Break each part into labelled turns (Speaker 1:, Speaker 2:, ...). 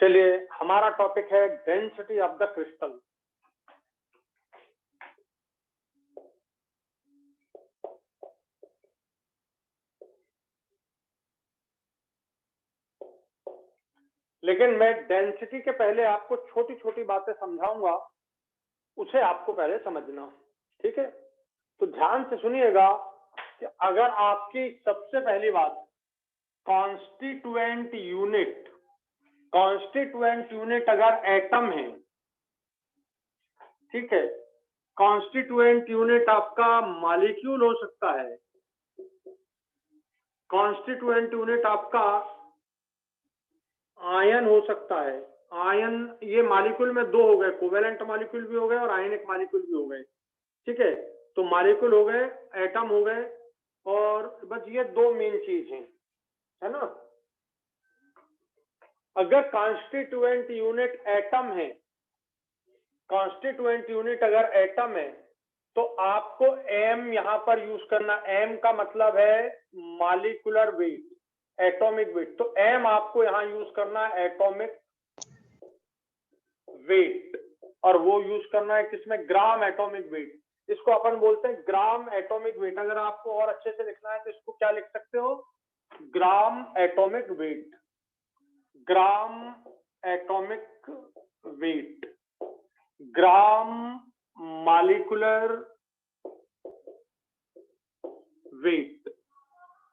Speaker 1: चलिए, हमारा टॉपिक है डेंसिटी ऑफ द क्रिस्टल। लेकिन मैं डेंसिटी के पहले आपको छोटी छोटी बातें समझाऊंगा, उसे आपको पहले समझना, ठीक है? तो ध्यान से सुनिएगा कि अगर आपकी सबसे पहली बात कॉन्स्टिट्यूएंट यूनिट अगर एटम है, ठीक है, कॉन्स्टिट्यूएंट यूनिट आपका मॉलिक्यूल हो सकता है, कॉन्स्टिट्यूएंट यूनिट आपका आयन हो सकता है। आयन, ये मॉलिक्यूल में दो हो गए, कोवेलेंट मॉलिक्यूल भी हो गए और आयनिक मॉलिक्यूल भी हो गए, ठीक है? तो मॉलिक्यूल हो गए, एटम हो गए, और बस ये दो मेन चीज हैं, है ना? अगर कॉन्स्टिट्यूएंट यूनिट एटम है, कॉन्स्टिट्यूएंट यूनिट अगर एटम है, तो आपको एम यहां पर यूज करना। एम का मतलब है मॉलिक्यूलर वेट, एटॉमिक वेट। तो एम आपको यहां यूज करना है एटॉमिक वेट, और वो यूज करना है किसमें? Gram atomic weight. इसको अपन बोलते हैं ग्राम एटॉमिक वेट। अगर आपको और अच्छे से लिखना है तो इसको क्या लिख सकते हो? Gram atomic weight, gram atomic weight, gram molecular weight,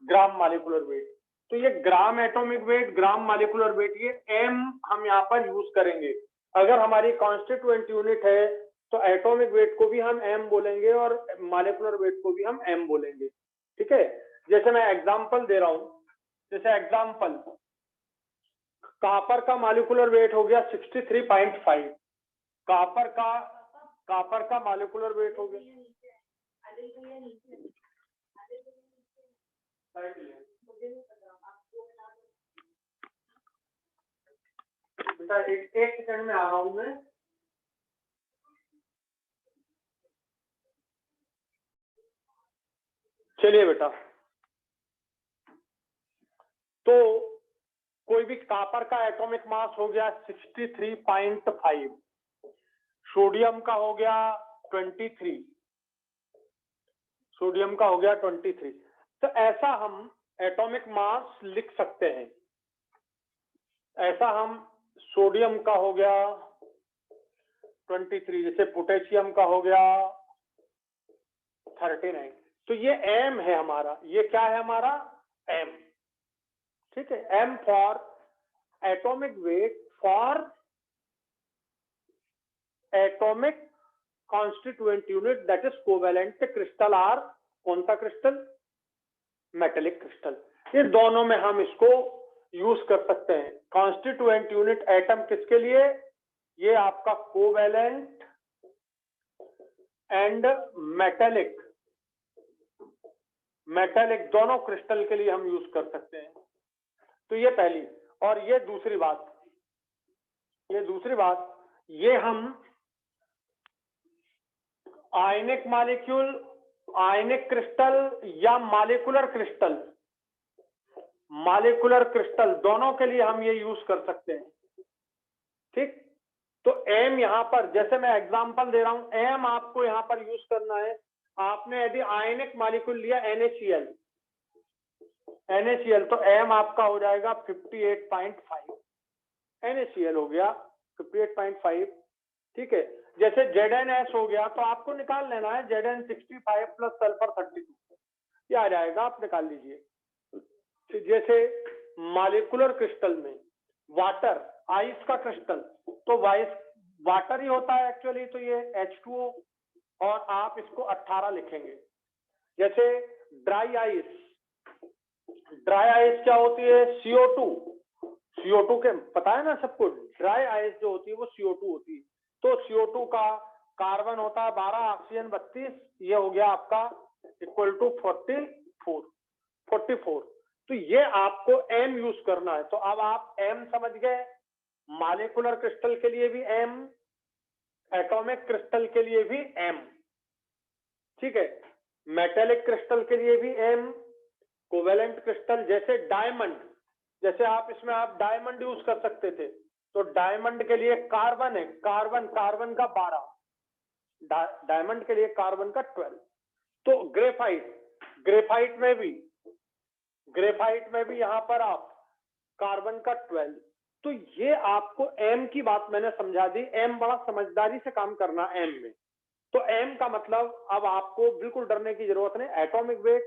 Speaker 1: gram molecular weight. तो ये gram atomic weight, gram molecular weight, ये एम हम यहाँ पर यूज करेंगे। अगर हमारी कॉन्स्टिट्यूएंट यूनिट है तो एटॉमिक वेट को भी हम एम बोलेंगे और मॉलिक्यूलर वेट को भी हम एम बोलेंगे, ठीक है? जैसे मैं एग्जांपल दे रहा हूं, जैसे एग्जांपल कॉपर का मॉलिक्यूलर वेट हो गया 63.5। कॉपर का मॉलिक्यूलर वेट हो गया, बेटा एक सेकंड में आ रहा हूं मैं। चलिए बेटा, तो कोई भी कॉपर का एटॉमिक मास हो गया 63.5, सोडियम का हो गया 23, सोडियम का हो गया 23। तो ऐसा हम एटॉमिक मास लिख सकते हैं। ऐसा हम सोडियम का हो गया 23, जैसे पोटेशियम का हो गया 39। तो ये एम है हमारा, ये क्या है हमारा? एम, ठीक है? M for atomic weight for atomic constituent unit that is covalent crystal, or कौन सा क्रिस्टल? Metallic crystal. ये दोनों में हम इसको यूज कर सकते हैं। कॉन्स्टिट्यूएंट यूनिट एटम किसके लिए? ये आपका कोवेलेंट एंड मेटेलिक, मेटेलिक दोनों क्रिस्टल के लिए हम यूज कर सकते हैं। तो ये पहली। और ये दूसरी बात, ये हम आयनिक मॉलिक्यूल, आयनिक क्रिस्टल या मॉलिक्यूलर क्रिस्टल, मॉलिक्यूलर क्रिस्टल दोनों के लिए हम ये यूज कर सकते हैं, ठीक? तो एम यहां पर, जैसे मैं एग्जांपल दे रहा हूं, एम आपको यहां पर यूज करना है। आपने यदि आयनिक मॉलिक्यूल लिया NaCl, तो एम आपका हो जाएगा 58.5, NaCl हो गया 58.5, ठीक है? जैसे ZnS हो गया, तो आपको निकाल लेना है Zn 65 प्लस सल्फर 32, ये आ जाएगा, आप निकाल लीजिए। जैसे मॉलिक्यूलर क्रिस्टल में वाटर, आइस का क्रिस्टल, तो वाटर ही होता है एक्चुअली, तो ये H2O, और आप इसको 18 लिखेंगे। जैसे ड्राई आइस क्या होती है? CO2 के पता है ना सबको, ड्राई आइस जो होती है वो CO2 होती है। तो CO2 का कार्बन होता है 12, ऑक्सीजन 32, ये हो गया आपका इक्वल टू 44। तो ये आपको M यूज करना है। तो अब आप M समझ गए, मॉलिक्यूलर क्रिस्टल के लिए भी M, एटॉमिक क्रिस्टल के लिए भी M, ठीक है? मेटेलिक क्रिस्टल के लिए भी M, कोवेलेंट क्रिस्टल, जैसे डायमंड, जैसे आप इसमें आप डायमंड यूज कर सकते थे, तो डायमंड के लिए कार्बन है, कार्बन का 12, डायमंड के लिए कार्बन का 12। तो ग्रेफाइट में भी यहां पर आप कार्बन का 12। तो ये आपको एम की बात मैंने समझा दी। एम बड़ा समझदारी से काम करना एम में। तो एम का मतलब अब आपको बिल्कुल डरने की जरूरत नहीं, atomic weight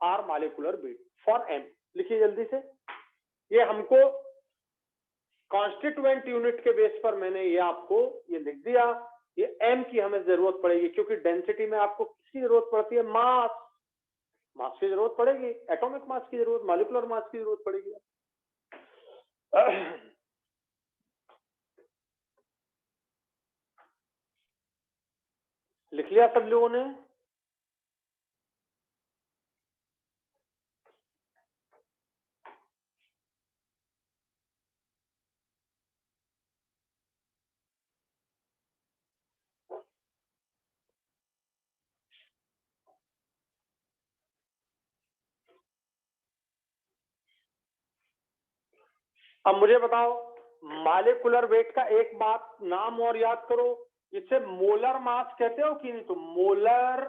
Speaker 1: or molecular weight for M. लिखिए जल्दी से, ये हमको कॉन्स्टिट्यूएंट यूनिट के बेस पर मैंने ये आपको ये लिख दिया। ये एम की हमें जरूरत पड़ेगी, क्योंकि डेंसिटी में आपको किसकी जरूरत पड़ती है? मास की जरूरत पड़ेगी, एटॉमिक मास की जरूरत, मॉलिक्यूलर मास की जरूरत पड़ेगी। लिख लिया सब लोगों ने? अब मुझे बताओ, मॉलिक्यूलर वेट का एक बात नाम और याद करो, इसे मोलर मास कहते हो कि नहीं? तो molar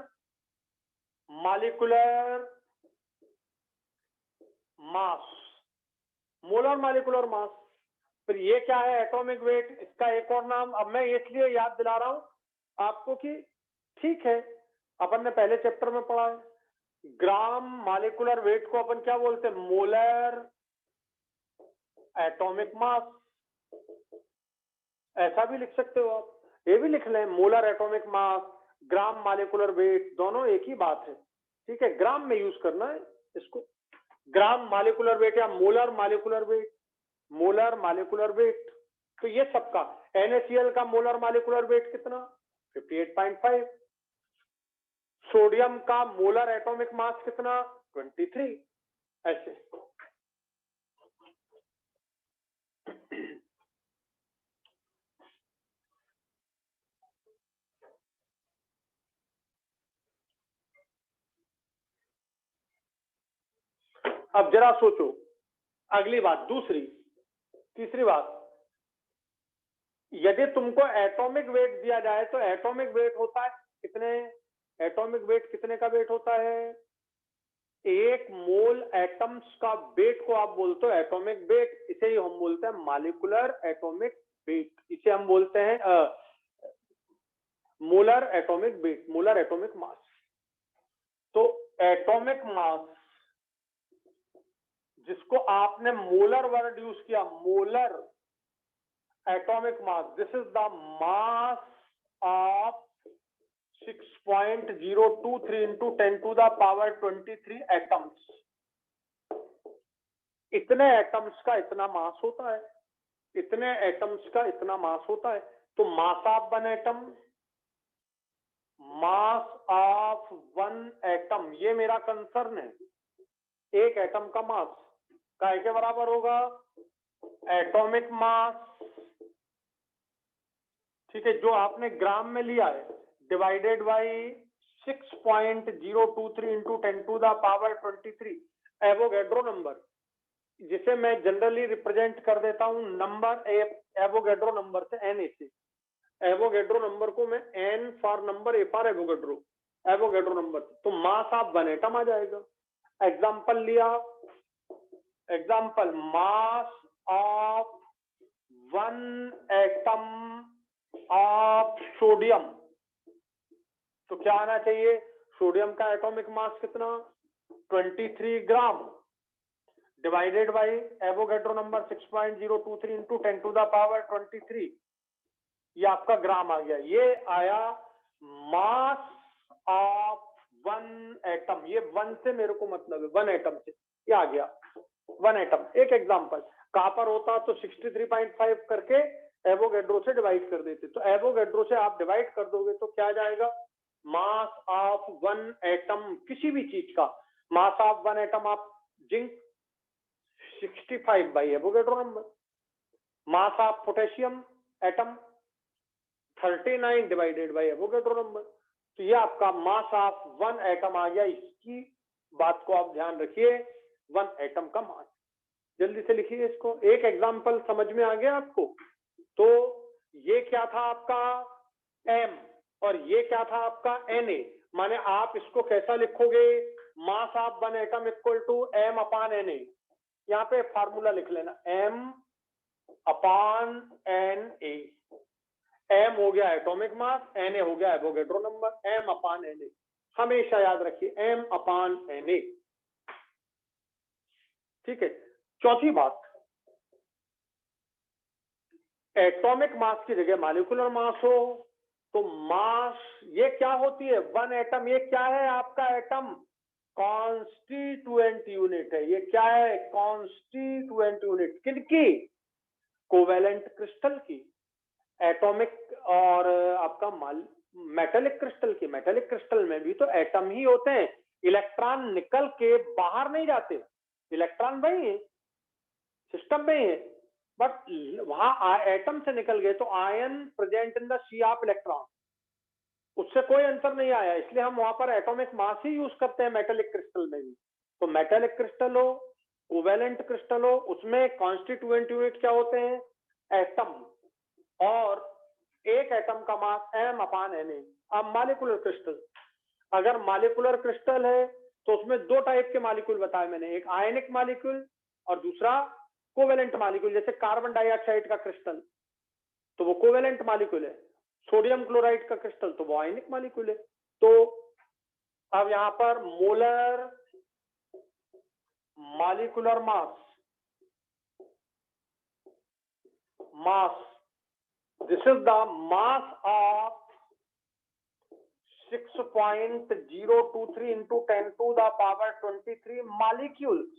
Speaker 1: molecular mass, molar molecular mass. फिर ये क्या है? Atomic weight. इसका एक और नाम, अब मैं इसलिए याद दिला रहा हूं आपको कि ठीक है, अपन ने पहले चैप्टर में पढ़ा है, ग्राम मॉलिक्यूलर वेट को अपन क्या बोलते हैं? Molar atomic mass. ऐसा भी लिख सकते हो आप, ये भी लिख लें, molar atomic mass, gram molecular weight, दोनों एक ही बात है। ठीक है, ग्राम में यूज करना है इसको, ग्राम मॉलिक्यूलर वेट या molar molecular weight, molar molecular weight. तो ये सबका NaCl का मोलर मॉलिक्यूलर वेट कितना? 58.5। सोडियम का मोलर एटॉमिक मास कितना? 23। ऐसे अब जरा सोचो, अगली बात, तीसरी बात, यदि तुमको एटॉमिक वेट दिया जाए तो एटॉमिक वेट होता है कितने? एटॉमिक वेट कितने का वेट होता है? एक मोल एटम्स का वेट को आप बोलते हो एटॉमिक वेट। इसे ही हम बोलते हैं मॉलिक्यूलर एटॉमिक वेट, इसे हम बोलते हैं molar atomic weight, molar atomic mass. तो एटॉमिक मास जिसको आपने मोलर वर्ड यूज किया, molar atomic mass, this is the mass of 6.023 into 10 to the power 23 atoms. इतने एटम्स का इतना मास होता है, इतने एटम्स का इतना मास होता है। तो mass of one atom, mass of one atom, ये मेरा कंसर्न है। एक एटम का मास काय के बराबर होगा? एटॉमिक मास, ठीक है, जो आपने ग्राम में लिया है, divided by 6.023 into 10 to the power 23 Avogadro number, जिसे मैं जनरली रिप्रेजेंट कर देता हूं नंबर एवोगैड्रो नंबर से, NaC। एवोगैड्रो नंबर को मैं N for number, A for Avogadro number. तो मास ऑफ वन एटम आ जाएगा। एग्जाम्पल लिया, example, mass of one atom of sodium, तो क्या आना चाहिए? सोडियम का एटॉमिक मास कितना? 23 gram, divided by Avogadro number 6.023 into 10 to the power 23, ये आपका ग्राम आ गया। ये आया मास ऑफ वन एटम। ये वन से मेरे को मतलब है, वन एटम से, ये आ गया वन एटम। एक एग्जांपल, कॉपर होता तो 63.5 करके एवोगैड्रो से डिवाइड कर देते, तो एवोगैड्रो से आप डिवाइड कर दोगे तो क्या जाएगा? मास ऑफ वन एटम किसी भी चीज का, मास of one atom of zinc 65 by Avogadro number, mass of potassium atom 39 divided by Avogadro number. तो ये आपका मास ऑफ वन एटम आ गया। इसकी बात को आप ध्यान रखिए, वन एटम का मास। जल्दी से लिखिए इसको, एक एग्जाम्पल समझ में आ गया आपको। तो ये क्या था आपका M और ये क्या था आपका Na, माने आप इसको कैसा लिखोगे, mass of one atom equal to M upon Na। यहाँ पे फार्मूला लिख लेना, M अपान Na। M हो गया एटॉमिक मास, Na हो गया Avogadro number, M upon Na हमेशा याद रखिए, M अपान Na। ठीक है। चौथी बात, एटॉमिक मास की जगह मॉलिक्यूलर मास हो तो मास ये क्या होती है, वन एटम, ये क्या है आपका एटम, कॉन्स्टिट्यूएंट यूनिट है। ये क्या है, कॉन्स्टिट्यूएंट यूनिट किनकी, कोवेलेंट क्रिस्टल की। एटॉमिक और आपका मेटेलिक क्रिस्टल की, मेटेलिक क्रिस्टल में भी तो एटम ही होते हैं, इलेक्ट्रॉन निकल के बाहर नहीं जाते, इलेक्ट्रॉन वही है, सिस्टम में ही है, बट वहां एटम से निकल गए तो ion present in the sea of electron, उससे कोई अंतर नहीं आया, इसलिए हम वहां पर एटॉमिक मास ही यूज करते हैं मेटेलिक क्रिस्टल में भी। तो मेटेलिक क्रिस्टल हो, कोवेलेंट क्रिस्टल हो, उसमें कॉन्स्टिट्यूएंट यूनिट क्या होते हैं, एटम, और एक एटम का मास M अपान Na। अब मॉलिक्यूलर क्रिस्टल, अगर मॉलिक्यूलर क्रिस्टल है तो उसमें दो टाइप के मॉलिक्यूल बताए मैंने, एक आयनिक मॉलिक्यूल और दूसरा कोवेलेंट मॉलिक्यूल। जैसे कार्बन डाइऑक्साइड का क्रिस्टल तो वो कोवेलेंट मॉलिक्यूल है, सोडियम क्लोराइड का क्रिस्टल तो वो आयनिक मॉलिक्यूल है। तो अब यहां पर molar molecular mass, this is the mass of 6.023 into 10 to the power 23 molecules।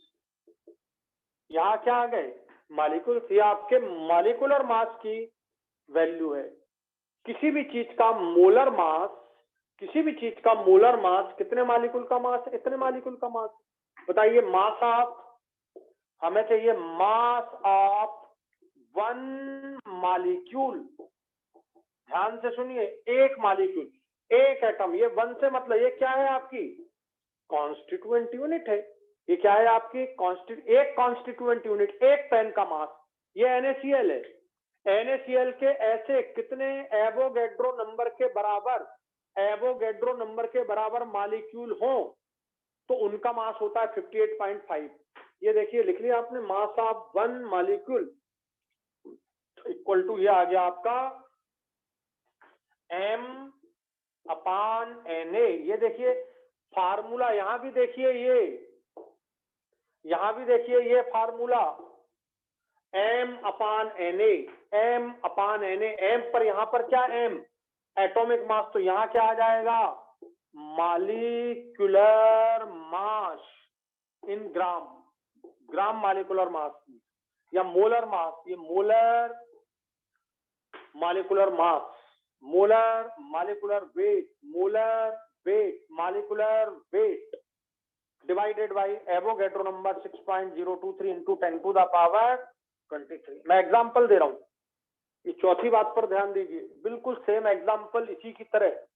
Speaker 1: यहाँ क्या आ गए, मॉलिक्यूल्स, ये आपके मॉलिक्यूलर मास की वैल्यू है। किसी भी चीज का मोलर मास, किसी भी चीज का मोलर मास कितने मॉलिक्यूल का मास है, इतने मॉलिक्यूल का मास। बताइए, मास ऑफ, हमें चाहिए मास ऑफ वन मॉलिक्यूल, ध्यान से सुनिए, एक मॉलिक्यूल, एक एटम, ये वन से मतलब ये क्या है आपकी कॉन्स्टिट्यूएंट यूनिट है। ये क्या है आपकी एक कॉन्स्टिट्यूएंट यूनिट, एक पेन का मास, ये NaCl है। NaCl के ऐसे कितने एवोगैड्रो नंबर के बराबर, एवोगैड्रो नंबर के बराबर मॉलिक्यूल हो तो उनका मास होता है 58.5। ये देखिए लिख लिया आपने, mass of one molecule equal to, ये आ गया आपका M अपान Na। ये देखिए फार्मूला, यहां भी देखिए, ये यहां भी देखिए, ये formula M upon Na, M upon Na, M पर यहां पर क्या M एटॉमिक मास, तो यहां क्या आ जाएगा, मॉलिक्यूलर मास इन ग्राम, ग्राम मॉलिक्यूलर मास या मोलर मास, ये molar molecular mass, molar molecular weight, molar weight molecular weight divided by Avogadro number 6.023 into 10 to the power 23। मैं एग्जांपल दे रहा हूं, ये चौथी बात पर ध्यान दीजिए, बिल्कुल सेम एग्जांपल इसी की तरह।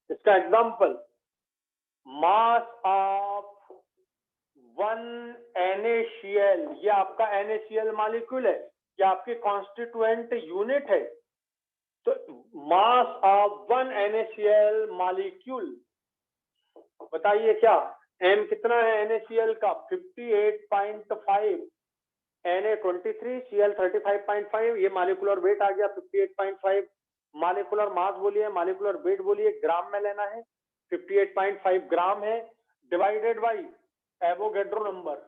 Speaker 1: इसका example, mass of one NaCl, ये आपका NaCl मॉलिक्यूल है, ये आपकी कॉन्स्टिट्यूएंट यूनिट है। तो mass of one NaCl molecule, बताइए क्या M कितना है NaCl का, 58.5, Na23, Cl 35.5, ये मॉलिक्यूलर वेट आ गया 58.5। मॉलिक्यूलर मास बोलिए, मॉलिक्यूलर वेट बोलिए, ग्राम में लेना है, 58.5 ग्राम है, डिवाइडेड बाई एवोगैड्रो नंबर,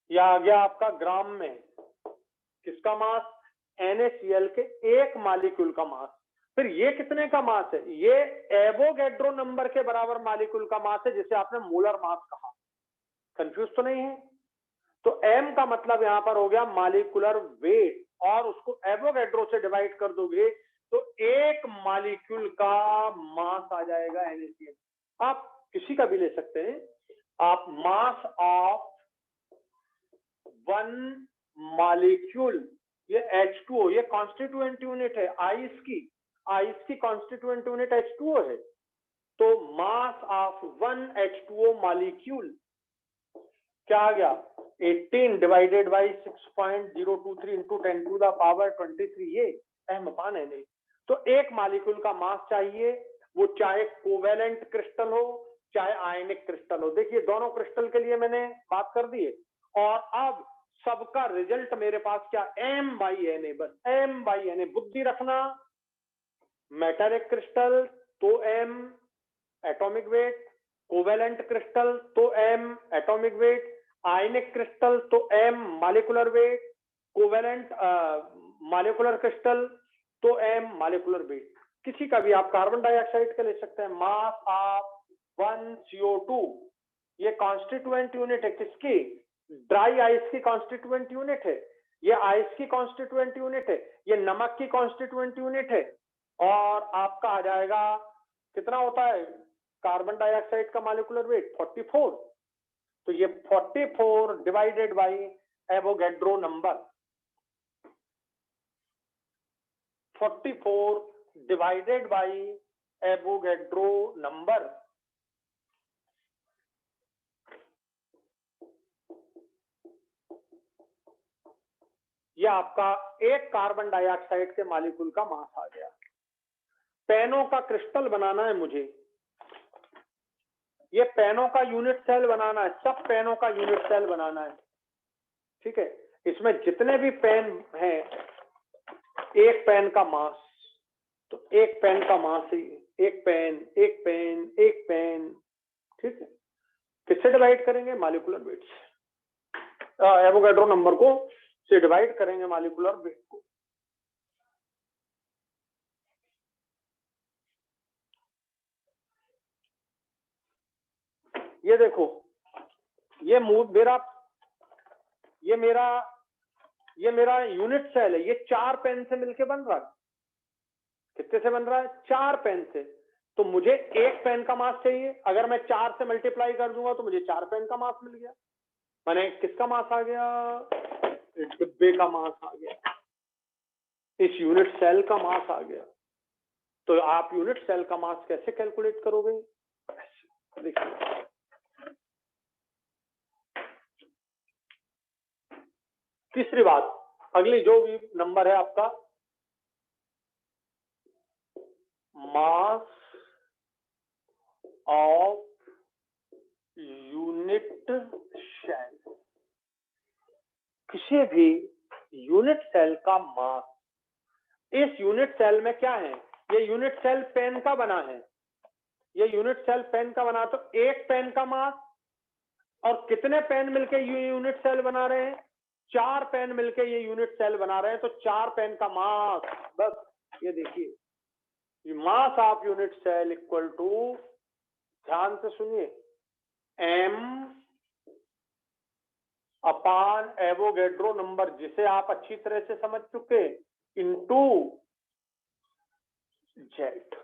Speaker 1: यह आ गया आपका ग्राम में, किसका मास, NaCl के एक मॉलिक्यूल का मास। फिर ये कितने का मास है, ये एवोगैड्रो नंबर के बराबर मॉलिक्यूल का मास है, जिसे आपने मोलर मास कहा। कंफ्यूज तो नहीं है। तो M का मतलब यहां पर हो गया मॉलिक्यूलर वेट, और उसको एवोगैड्रो से डिवाइड कर दोगे तो एक मॉलिक्यूल का मास आ जाएगा NaCl। आप किसी का भी ले सकते हैं, आप मास ऑफ वन मॉलिक्यूल ये H2O, ये कॉन्स्टिट्यूएंट यूनिट है आइस की कॉन्स्टिट्यूएंट यूनिट H2O है। तो मास ऑफ 1 H2O मॉलिक्यूल क्या आ गया 18 डिवाइडेड बाई 6.023 इंटू 10⁻23, ये m/n। तो एक मॉलिक्यूल का मास चाहिए, वो चाहे कोवेलेंट क्रिस्टल हो चाहे आयनिक क्रिस्टल हो। देखिए दोनों क्रिस्टल के लिए मैंने बात कर दी है, और अब सबका रिजल्ट मेरे पास क्या m/na, बस m/na। बुद्धि रखना, मेटालिक क्रिस्टल तो m atomic weight, covalent crystal तो m एटॉमिक वेट, आयनिक क्रिस्टल तो m molecular weight, covalent molecular crystal तो m मॉलिक्यूलर वेट। किसी का भी आप कार्बन डाइऑक्साइड का ले सकते हैं। मास ऑफ 1 CO2, ये कॉन्स्टिट्यूएंट यूनिट है किसकी, ड्राई आइस की कॉन्स्टिट्यूएंट यूनिट है, ये आइस की कॉन्स्टिट्यूएंट यूनिट है, ये नमक की कॉन्स्टिट्यूएंट यूनिट है। और आपका आ जाएगा कितना होता है कार्बन डाइऑक्साइड का मॉलिक्यूलर वेट 44। तो ये 44 divided by Avogadro number, 44 divided by Avogadro number, ये आपका एक कार्बन डाइऑक्साइड के मॉलिक्यूल का मास आ गया। पेनों का क्रिस्टल बनाना है मुझे, ये पेनों का यूनिट सेल बनाना है, सब पेनों का यूनिट सेल बनाना है, ठीक है। इसमें जितने भी पेन हैं, एक पेन का मास, तो एक पेन का मास ही एक पेन, एक पेन, एक पेन, ठीक है। किससे डिवाइड करेंगे, मॉलिक्यूलर वेट से, एवोगैड्रो नंबर को से डिवाइड करेंगे मॉलिक्यूलर वेट को। ये देखो, ये मेरा यूनिट सेल है, ये 4 पेन से मिलके बन रहा है। कितने से बन रहा है, 4 पेन से। तो मुझे एक पेन का मास चाहिए, अगर मैं 4 से मल्टीप्लाई कर दूंगा तो मुझे 4 पेन का मास मिल गया। माने किसका मास आ गया, डिब्बे का मास आ गया, इस यूनिट सेल का मास आ गया। तो आप यूनिट सेल का मास कैसे कैलकुलेट करोगे, देखिए तीसरी बात, अगली जो भी नंबर है आपका, मास ऑफ यूनिट सेल, किसी भी यूनिट सेल का मास। इस यूनिट सेल में क्या है, ये यूनिट सेल पेन का बना है, ये यूनिट सेल पेन का बना, तो एक पेन का मास, और कितने पेन मिलके ये यूनिट सेल बना रहे हैं, 4 पेन मिलके ये यूनिट सेल बना रहे हैं, तो 4 पेन का मास। बस ये देखिए, mass of unit cell equal to, ध्यान से सुनिए, m अपान एवोगैड्रो नंबर, जिसे आप अच्छी तरह से समझ चुके, इनटू जेड।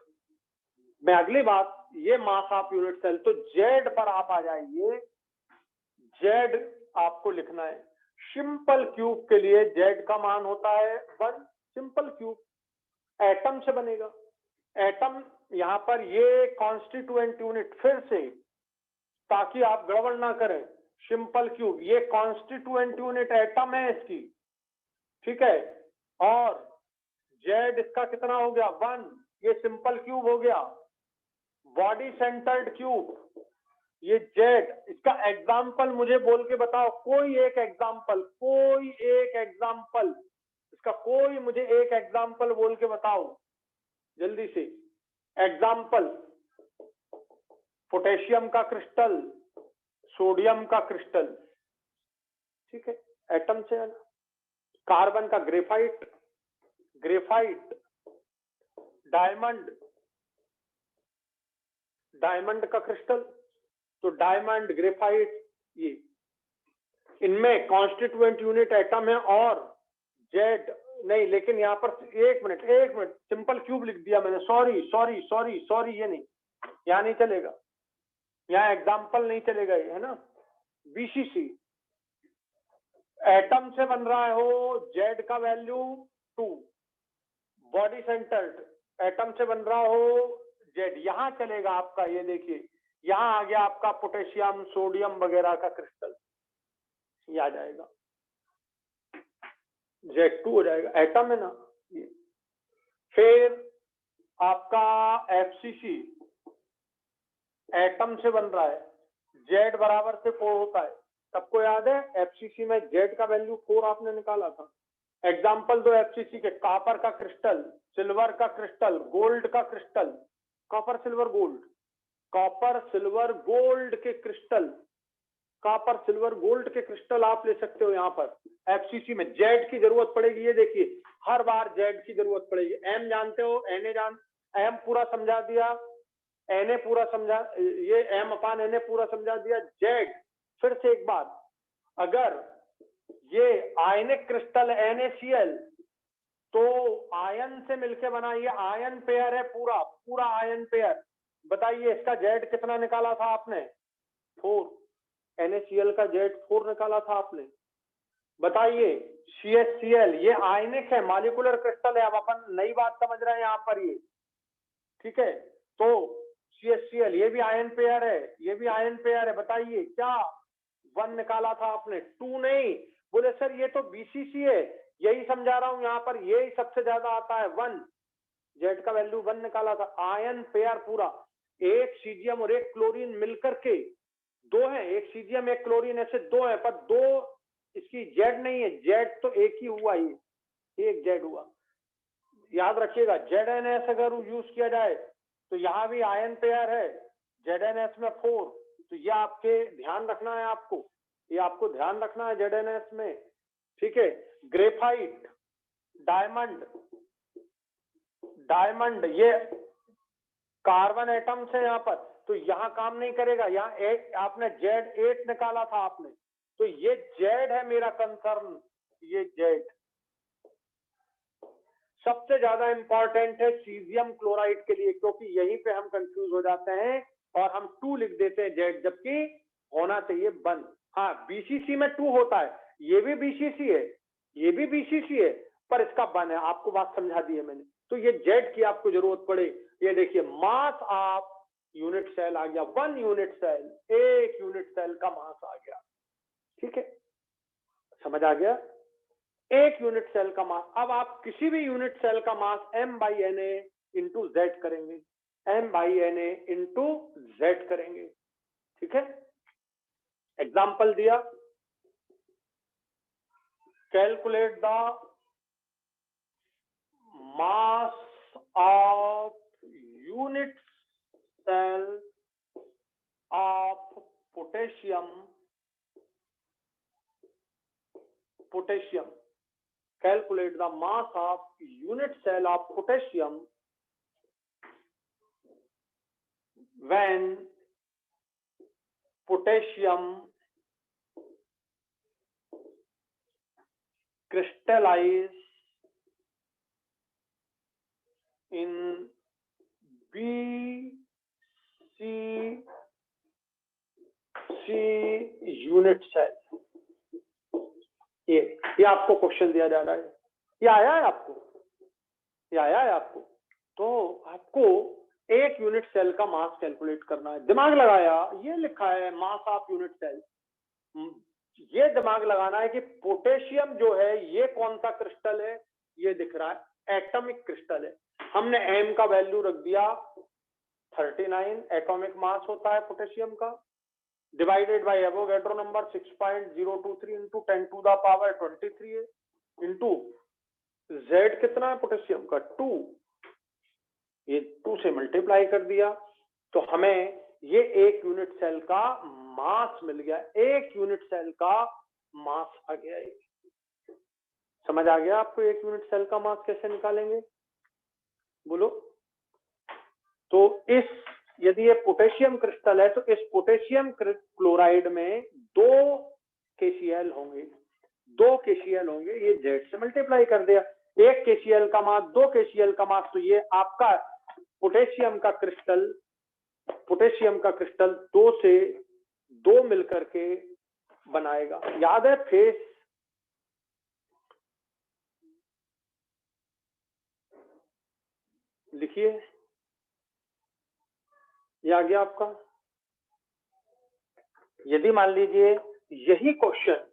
Speaker 1: मैं अगली बात, ये मास ऑफ यूनिट सेल, तो जेड पर आप आ जाइए। जेड आपको लिखना है, सिंपल क्यूब के लिए जेड का मान होता है 1। सिंपल क्यूब एटम से बनेगा, एटम यहां पर ये कॉन्स्टिट्यूएंट यूनिट, फिर से ताकि आप गड़बड़ ना करें, सिंपल क्यूब ये कॉन्स्टिट्यूएंट यूनिट एटम है इसकी, ठीक है। और जेड इसका कितना हो गया 1, ये सिंपल क्यूब हो गया। बॉडी सेंटर्ड क्यूब, ये जेड, इसका एग्जाम्पल मुझे बोल के बताओ, कोई एक एग्जाम्पल, कोई एक एग्जाम्पल, इसका कोई मुझे एक एग्जाम्पल बोल के बताओ जल्दी से। एग्जाम्पल, पोटेशियम का क्रिस्टल, सोडियम का क्रिस्टल, ठीक है, एटम से है ना। कार्बन का ग्रेफाइट, ग्रेफाइट, डायमंड, डायमंड का क्रिस्टल, तो डायमंड, ग्रेफाइट, ये इनमें कॉन्स्टिट्यूएंट यूनिट एटम है, और जेड नहीं, लेकिन यहाँ पर एक मिनट सिंपल क्यूब लिख दिया मैंने, सॉरी, ये नहीं, यहाँ नहीं चलेगा, यहाँ एग्जाम्पल नहीं चलेगा, ये है ना, बीसीसी, एटम से बन रहा है हो, जेड का वैल्यू 2, बॉडी सेंटर्ड एटम से बन रहा हो जेड, यहां चलेगा आपका, ये देखिए यहां आ गया आपका पोटेशियम सोडियम वगैरह का क्रिस्टल, ये आ जाएगा Z2 हो जाएगा, एटम है ना ये। फिर आपका FCC एटम से बन रहा है, Z बराबर से 4 होता है, सबको याद है FCC में Z का वैल्यू 4 आपने निकाला था। एग्जाम्पल दो FCC के, कॉपर का क्रिस्टल, सिल्वर का क्रिस्टल, गोल्ड का crystal, copper silver gold, copper silver gold के क्रिस्टल, कॉपर सिल्वर गोल्ड के क्रिस्टल आप ले सकते हो। यहाँ पर FCC में जेड की जरूरत पड़ेगी, ये देखिए हर बार जेड की जरूरत पड़ेगी। एम जानते हो, एम पूरा समझा दिया, Na पूरा समझा, ये M अपान Na पूरा समझा दिया। जेड फिर से एक बात, अगर ये आयनिक क्रिस्टल NaCl तो आयन से मिलके बना, ये आयन पेयर है, पूरा पूरा आयन पेयर। बताइए इसका जेड कितना निकाला था आपने? 4। NaCl का जेड 4 निकाला था आपने। बताइए CHCl ये आयनिक है, मॉलिक्यूलर क्रिस्टल है। अब अपन नई बात समझ रहे हैं यहाँ पर, ये ठीक है। तो CHCl ये भी आयन पेयर है, ये भी आयन पेयर है। बताइए क्या 1 निकाला था आपने? 2 नहीं। बोले सर ये तो BCC है, यही समझा रहा हूं यहाँ पर, यही सबसे ज्यादा आता है 1। जेड का वैल्यू 1 निकाला था। आयन पेयर पूरा, एक सीजियम और एक क्लोरीन मिलकर के 2 है, एक सीजियम एक क्लोरीन, ऐसे 2 है, पर 2 इसकी जेड नहीं है, जेड तो एक ही हुआ, ये एक जेड हुआ। याद रखिएगा ZnS अगर यूज किया जाए तो यहाँ भी आयन पेयर है, ZnS में 4, तो ये आपके ध्यान रखना है, आपको ये आपको ध्यान रखना है ZnS में, ठीक है। ग्रेफाइट, डायमंड, डायमंड ये कार्बन एटम से यहाँ पर, तो यहाँ काम नहीं करेगा। यहाँ एक आपने Z8 निकाला था आपने, तो ये जेड है मेरा कंसर्न, ये जेड सबसे ज्यादा इंपॉर्टेंट है सीजियम क्लोराइड के लिए, क्योंकि यहीं पे हम कंफ्यूज हो जाते हैं और हम 2 लिख देते हैं जेड, जबकि होना चाहिए 1। हाँ BCC में 2 होता है, ये भी BCC है, ये भी BCC है, पर इसका 1 है। आपको बात समझा दी है मैंने। तो ये जेड की आपको जरूरत पड़े, ये देखिए मास ऑफ यूनिट सेल आ गया, 1 यूनिट सेल, एक यूनिट सेल का मास आ गया, ठीक है, समझ आ गया। एक यूनिट सेल का मास। अब आप किसी भी यूनिट सेल का मास M/Na इंटू जेड करेंगे, M/Na इंटू जेड करेंगे, ठीक है। एग्जाम्पल दिया, calculate the mass of unit cell of potassium, calculate the mass of unit cell of potassium when potassium crystallize in BCC unit cell। ये आपको question दिया जा रहा है, ये आया है आपको, ये आया है आपको। तो आपको एक यूनिट सेल का मास कैलकुलेट करना है, दिमाग लगाया, ये लिखा है मास ऑफ यूनिट सेल, ये दिमाग लगाना है कि पोटेशियम जो है ये कौन सा क्रिस्टल है, ये दिख रहा है एटॉमिक क्रिस्टल है। हमने M का वैल्यू रख दिया 39, एटॉमिक मास होता है पोटेशियम का, divided by Avogadro number 6.023 into 10 to the power 23 है, इंटू Z कितना है पोटेशियम का 2, ये 2 से मल्टीप्लाई कर दिया, तो हमें ये एक यूनिट सेल का मास मिल गया, एक यूनिट सेल का मास आ गया। समझ आ गया आपको एक यूनिट सेल का मास कैसे निकालेंगे, बोलो। तो इस यदि ये पोटेशियम क्रिस्टल है तो इस पोटेशियम क्लोराइड में 2 KCl होंगे, 2 KCl होंगे, ये Z से मल्टीप्लाई कर दिया, 1 KCl का मास, 2 KCl का मास, तो ये आपका पोटेशियम का क्रिस्टल 2 से 2 मिलकर के बनाएगा। याद है फेस लिखिए, ये आ गया आपका। यदि मान लीजिए यही क्वेश्चन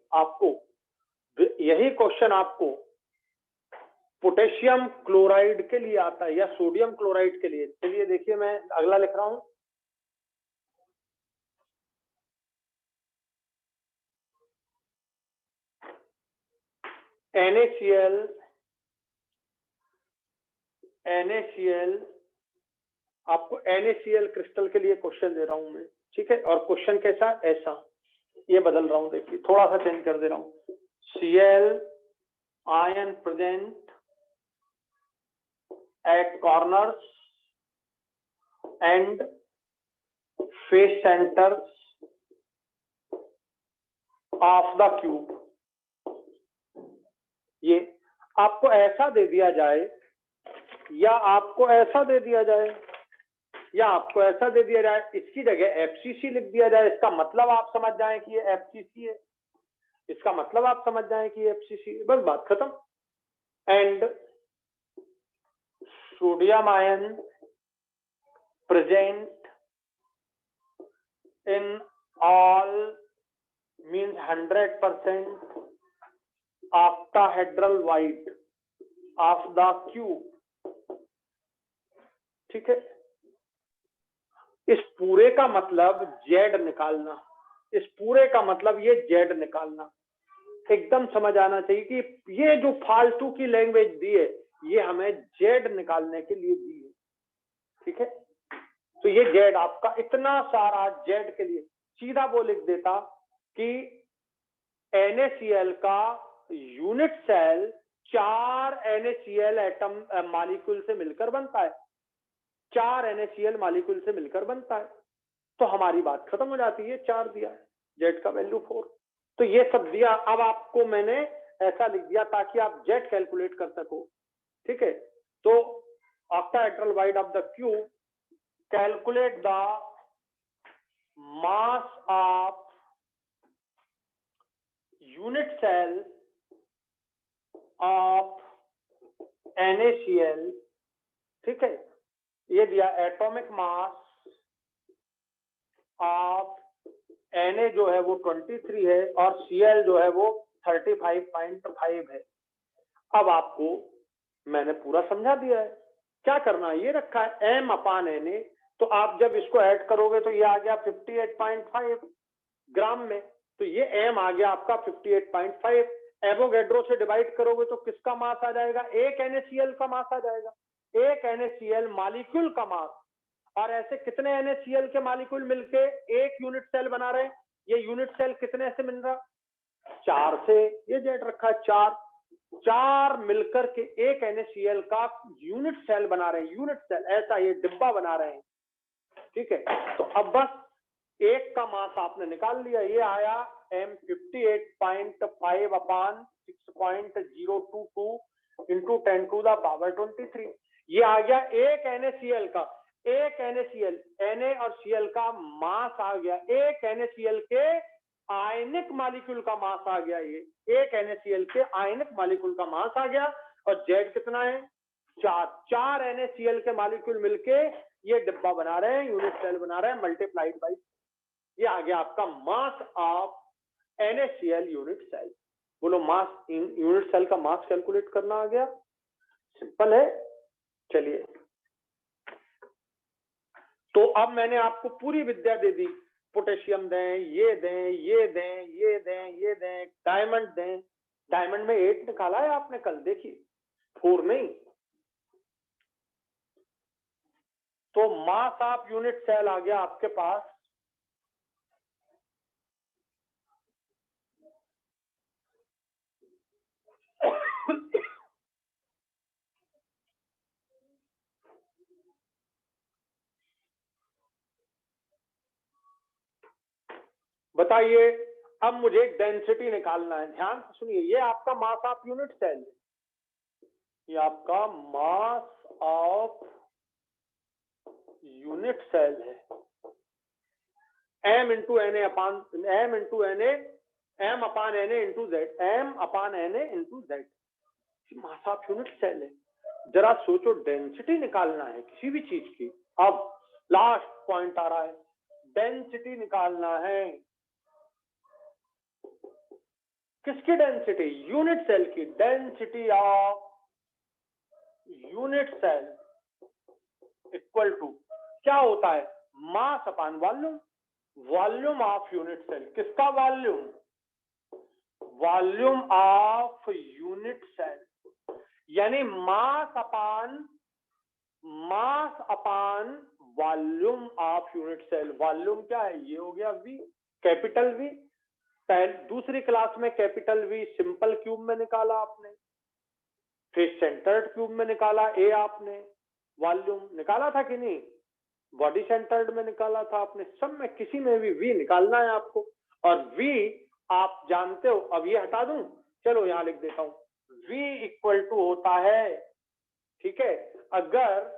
Speaker 1: आपको पोटेशियम क्लोराइड के लिए आता है या सोडियम क्लोराइड के लिए, चलिए देखिए मैं अगला लिख रहा हूं। NaCl आपको NaCl क्रिस्टल के लिए क्वेश्चन दे रहा हूं मैं, ठीक है। और क्वेश्चन कैसा, ऐसा, ये बदल रहा हूं, देखिए थोड़ा सा चेंज कर दे रहा हूं। Cl ion present at corners and face centers of the cube। ये आपको ऐसा दे दिया जाए या आपको ऐसा दे दिया जाए या आपको ऐसा दे दिया जाए, इसकी जगह FCC लिख दिया जाए, इसका मतलब आप समझ जाएं कि ये FCC है, इसका मतलब आप समझ जाएं कि ये FCC है, बस बात खत्म। And sodium ion present in all means 100% octahedral wide of the cube, ठीक है। इस पूरे का मतलब Z निकालना, इस पूरे का मतलब ये Z निकालना, एकदम समझ आना चाहिए कि ये जो फालतू की लैंग्वेज दी है ये हमें Z निकालने के लिए दी है, ठीक है। तो ये Z आपका इतना सारा Z के लिए सीधा वो लिख देता कि NaCl का unit cell 4 NaCl atom molecule से मिलकर बनता है, 4 NaCl मॉलिक्यूल से मिलकर बनता है, तो हमारी बात खत्म हो जाती है। 4 दिया है, Z का वैल्यू 4, तो ये सब दिया। अब आपको मैंने ऐसा लिख दिया ताकि आप Z कैलकुलेट कर सको, ठीक है। तो octahedral wide of the cube, calculate the mass of unit cell of NaCl, ठीक है। ये दिया एटॉमिक मास ऑफ Na जो है वो 23 है और Cl जो है वो 35.5 है। अब आपको मैंने पूरा समझा दिया है, क्या करना है, ये रखा है M/Na, तो आप जब इसको ऐड करोगे तो ये आ गया 58.5 ग्राम में, तो ये M आ गया आपका 58.5। एवोगैड्रो से डिवाइड करोगे तो किसका मास आ जाएगा, एक NaCl का मास आ जाएगा, एक NaCl मॉलिक्यूल का मास। और ऐसे कितने NaCl के मॉलिक्यूल मिलके एक यूनिट सेल बना रहे हैं, ये यूनिट सेल कितने से मिल रहा, 4 से, ये जेड रखा है 4 मिलकर के एक NaCl का यूनिट सेल बना रहे हैं, यूनिट सेल, ऐसा ये डिब्बा बना रहे हैं, ठीक है। तो अब बस एक का मास आपने निकाल लिया, ये आया M 58.5 अपान 6.022 इंटू 10⁻23। ये आ गया एक NaCl का, एक NaCl, Na और Cl का मास आ गया, एक NaCl के आयनिक मॉलिक्यूल का मास आ गया, ये एक NaCl के आयनिक मॉलिक्यूल का मास आ गया। और Z कितना है, 4 NaCl के मॉलिक्यूल मिलके ये डिब्बा बना रहे हैं, यूनिट सेल बना रहे हैं, मल्टीप्लाइड बाई, ये आ गया आपका mass of NaCl unit cell. बोलो मास, यूनिट सेल का मास कैलकुलेट करना आ गया, सिंपल है। चलिए, तो अब मैंने आपको पूरी विद्या दे दी, पोटेशियम दें, ये दें, ये दें, ये दें, ये दें, डायमंड दें। डायमंड में 8 निकाला है आपने कल, देखिए 4 नहीं। तो मास ऑफ यूनिट सेल आ गया आपके पास बताइए। अब मुझे डेंसिटी निकालना है, ध्यान से सुनिए, ये आपका मास ऑफ यूनिट सेल है, ये आपका मास ऑफ यूनिट सेल है, M into Na upon M into Na, M upon Na into Z, M upon Na into Z, mass of unit cell है। जरा सोचो, डेंसिटी निकालना है किसी भी चीज की। अब लास्ट पॉइंट आ रहा है, डेंसिटी निकालना है। किसकी डेंसिटी? यूनिट सेल की। Density of unit cell equal to क्या होता है? Mass upon volume. Volume of unit cell. किसका volume? Volume of unit cell, यानी mass upon volume of unit cell. Volume क्या है? ये हो गया वी, कैपिटल वी। दूसरी क्लास में कैपिटल वी सिंपल क्यूब में निकाला आपने, फिर सेंटर्ड क्यूब में निकाला ए आपने। वॉल्यूम निकाला था कि नहीं? बॉडी सेंटर्ड में निकाला था आपने। सब में किसी में भी वी निकालना है आपको। और वी आप जानते हो। अब ये हटा दूं, चलो यहां लिख देता हूं। वी इक्वल टू होता है, ठीक है, अगर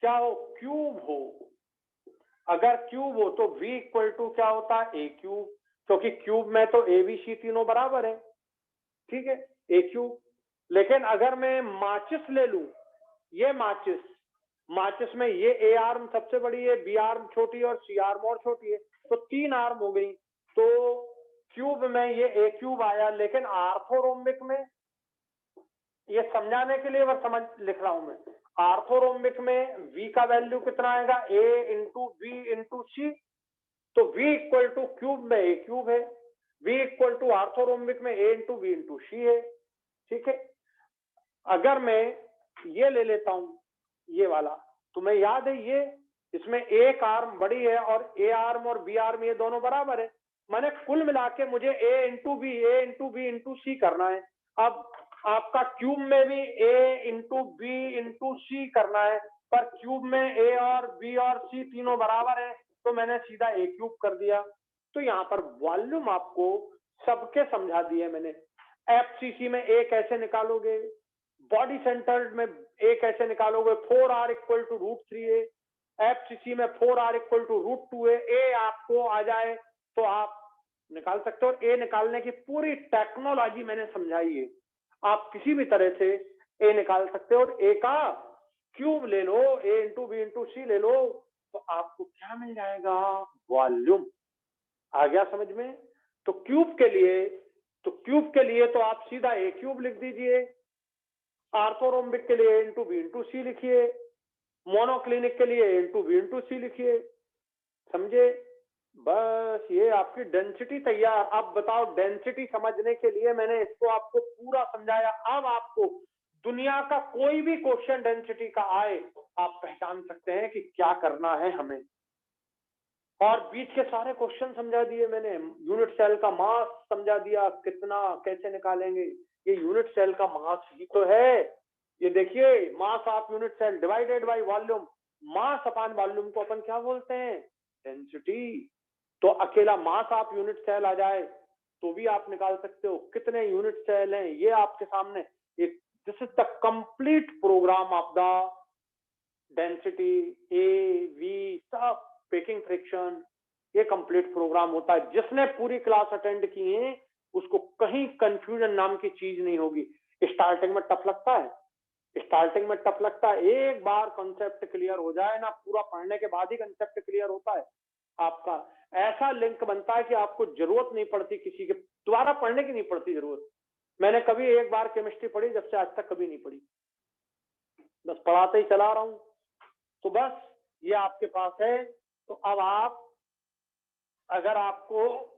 Speaker 1: क्या हो? क्यूब हो। अगर क्यूब हो तो v इक्वल टू क्या होता है? ए क्यूब, क्योंकि क्यूब में तो ए बी सी तीनों बराबर है, ठीक है, ए क्यूब। लेकिन अगर मैं माचिस ले लूं, ये माचिस में ये ए आर्म सबसे बड़ी है, बी आर्म छोटी है और सी आर्म और छोटी है, तो 3 आर्म हो गई। तो क्यूब में ये ए क्यूब आया। लेकिन आर्थोरोम्बिक में, ये समझाने के लिए समझ लिख रहा हूं मैं, आर्थोरोम्बिक में v का वैल्यू कितना आएगा? a इंटू बी इंटू सी। तो v इक्वल टू क्यूब में a क्यूब है, v इक्वल टू आर्थोरोम्बिक में a इंटू बी इंटू सी है, ठीक है। अगर मैं ये ले लेता हूं, ये वाला, तुम्हें याद है ये, इसमें एक आर्म बड़ी है और ए आर्म और बी आर्म ये दोनों बराबर है। मैंने कुल मिला के मुझे a इंटू बी इंटू सी करना है। अब आपका क्यूब में भी a इंटू बी इंटू सी करना है, पर क्यूब में a और b और c तीनों बराबर है, तो मैंने सीधा a क्यूब कर दिया। तो यहाँ पर वॉल्यूम आपको सबके समझा दिए मैंने। एफसीसी में a कैसे निकालोगे, बॉडी सेंटर्ड में a कैसे निकालोगे, 4r equal to √3a। FCC में 4r equal to √2a। a आपको आ जाए तो आप निकाल सकते हो। a निकालने की पूरी टेक्नोलॉजी मैंने समझाई है, आप किसी भी तरह से a निकाल सकते हो। और a का क्यूब ले लो, a इंटू बी इंटू सी ले लो, तो आपको क्या मिल जाएगा? वॉल्यूम। आ गया समझ में? तो क्यूब के लिए तो आप सीधा a क्यूब लिख दीजिए, आर्थोरोम्बिक के लिए इंटू बी इंटू सी लिखिए, मोनोक्लिनिक के लिए इंटू बी इंटू सी लिखिए, समझे? बस ये आपकी डेंसिटी तैयार। अब बताओ, डेंसिटी समझने के लिए मैंने इसको आपको पूरा समझाया। अब आपको दुनिया का कोई भी क्वेश्चन डेंसिटी का आए, आप पहचान सकते हैं कि क्या करना है हमें। और बीच के सारे क्वेश्चन समझा दिए मैंने। यूनिट सेल का मास समझा दिया, कितना कैसे निकालेंगे। ये यूनिट सेल का मास ही तो है। ये देखिए, mass of unit cell divided by volume. Mass upon volume को अपन क्या बोलते हैं? डेंसिटी। तो अकेला मास ऑफ यूनिट सेल आ जाए तो भी आप निकाल सकते हो कितने यूनिट सेल हैं। ये आपके सामने एक, this is the complete program of the density, A V सब, पेकिंग फ्रिक्शन, ये कंप्लीट प्रोग्राम होता है। जिसने पूरी क्लास अटेंड की है उसको कहीं कंफ्यूजन नाम की चीज नहीं होगी। स्टार्टिंग में टफ लगता है, एक बार कंसेप्ट क्लियर हो जाए ना, पूरा पढ़ने के बाद ही कंसेप्ट क्लियर होता है आपका। ऐसा लिंक बनता है कि आपको जरूरत नहीं पड़ती किसी के दोबारा पढ़ने की, नहीं पड़ती जरूरत। मैंने कभी एक बार केमिस्ट्री पढ़ी, जब से आज तक कभी नहीं पढ़ी, बस पढ़ाते ही चला रहा हूं। तो बस ये आपके पास है। तो अब आप, अगर आपको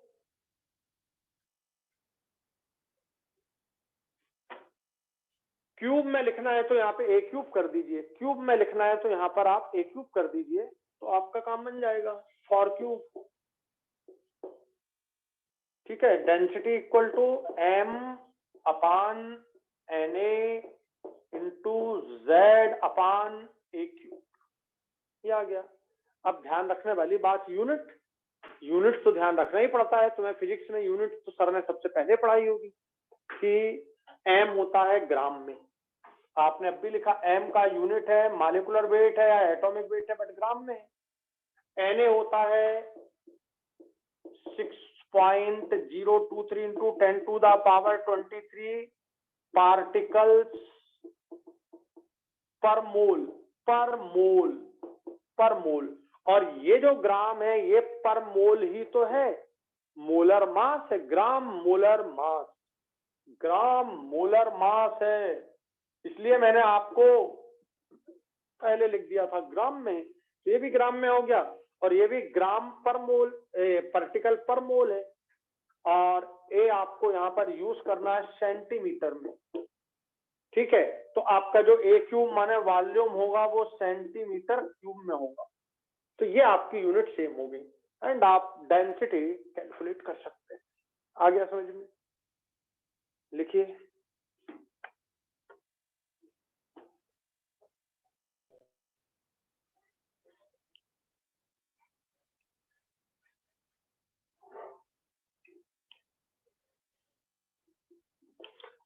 Speaker 1: क्यूब में लिखना है तो यहाँ पे ए क्यूब कर दीजिए, क्यूब में लिखना है तो यहाँ पर आप ए क्यूब कर दीजिए, तो आपका काम बन जाएगा। फॉर क्यूब, ठीक है, density equal to m upon Na into Z upon A cube, ये आ गया। अब ध्यान रखने वाली बात, यूनिट तो ध्यान रखना ही पड़ता है। तुम्हें फिजिक्स में यूनिट तो सर ने सबसे पहले पढ़ाई होगी कि m होता है ग्राम में। आपने अब भी लिखा, m का यूनिट है, मॉलिक्यूलर वेट है या एटॉमिक वेट है, बट ग्राम में है। Na होता है 6.023 into 10 to the power 23 particles per mole, पर मोल, पर मोल। और ये जो ग्राम है ये पर मोल ही तो है, मोलर मास है, ग्राम मोलर मास, ग्राम मोलर मास है। इसलिए मैंने आपको पहले लिख दिया था ग्राम में, ये भी ग्राम में हो गया और ये भी ग्राम पर मोल, पार्टिकल पर मोल है। और ए आपको यहाँ पर यूज करना है सेंटीमीटर में, ठीक है। तो आपका जो ए क्यूब माने वॉल्यूम होगा वो सेंटीमीटर क्यूब में होगा। तो ये आपकी यूनिट सेम होगी एंड आप डेंसिटी कैलकुलेट कर सकते हैं। आ गया समझ में? लिखिए।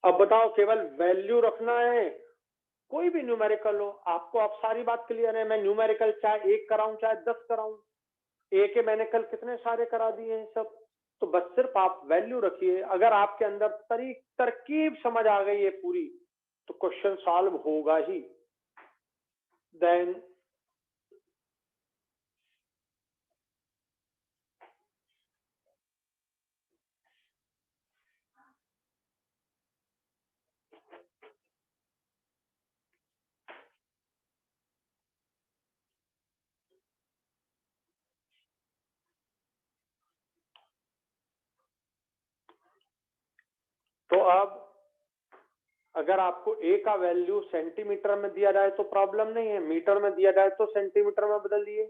Speaker 1: अब बताओ, केवल वैल्यू रखना है, कोई भी न्यूमेरिकल हो आपको, अब सारी बात क्लियर है। मैं न्यूमेरिकल चाहे 1 कराऊं चाहे 10 कराऊं, ए के मैंने कल कितने सारे करा दिए हैं सब। तो बस सिर्फ आप वैल्यू रखिए। अगर आपके अंदर तरकीब समझ आ गई है पूरी, तो क्वेश्चन सॉल्व होगा ही। देन तो अब अगर आपको ए का वैल्यू सेंटीमीटर में दिया जाए तो प्रॉब्लम नहीं है, मीटर में दिया जाए तो सेंटीमीटर में बदलिए,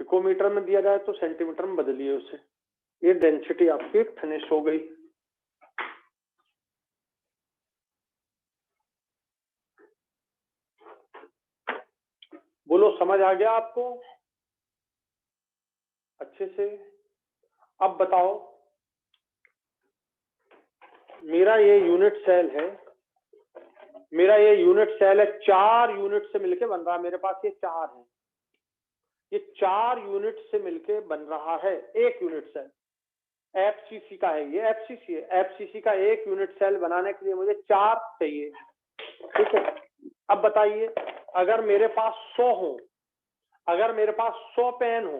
Speaker 1: पिकोमीटर में दिया जाए तो सेंटीमीटर में बदलिए उसे। ये डेंसिटी आपकी फिनिश हो गई। बोलो, समझ आ गया आपको अच्छे से? अब बताओ, मेरा ये यूनिट सेल है, मेरा ये यूनिट सेल है, 4 यूनिट से मिलके बन रहा है। मेरे पास ये 4 है, ये 4 यूनिट से मिलके बन रहा है एक यूनिट सेल। एफसीसी का है, ये एफसीसी है। एफसीसी का एक यूनिट सेल बनाने के लिए मुझे 4 चाहिए, ठीक है। अब बताइए, अगर मेरे पास 100 हो, अगर मेरे पास 100 पेन हो,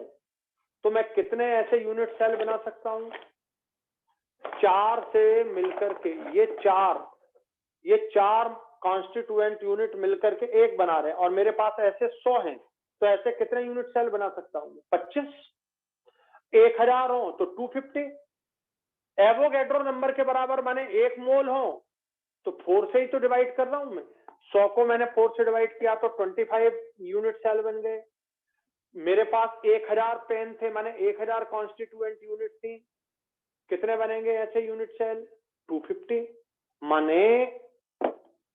Speaker 1: तो मैं कितने ऐसे यूनिट सेल बना सकता हूं? 4 से मिलकर के ये चार कॉन्स्टिट्यूएंट यूनिट मिलकर के एक बना रहे हैं, और मेरे पास ऐसे 100 हैं, तो ऐसे कितने यूनिट सेल बना सकता हूं? 25। 1000 हो तो 250। एवोगैड्रो नंबर के बराबर माने 1 मोल हो तो 4 से ही तो डिवाइड कर रहा हूं मैं। 100 को मैंने 4 से डिवाइड किया तो 25 यूनिट सेल बन गए। मेरे पास 1000 पेन थे, माने 1000 कॉन्स्टिट्यूएंट यूनिट थी, कितने बनेंगे ऐसे यूनिट सेल? 250, माने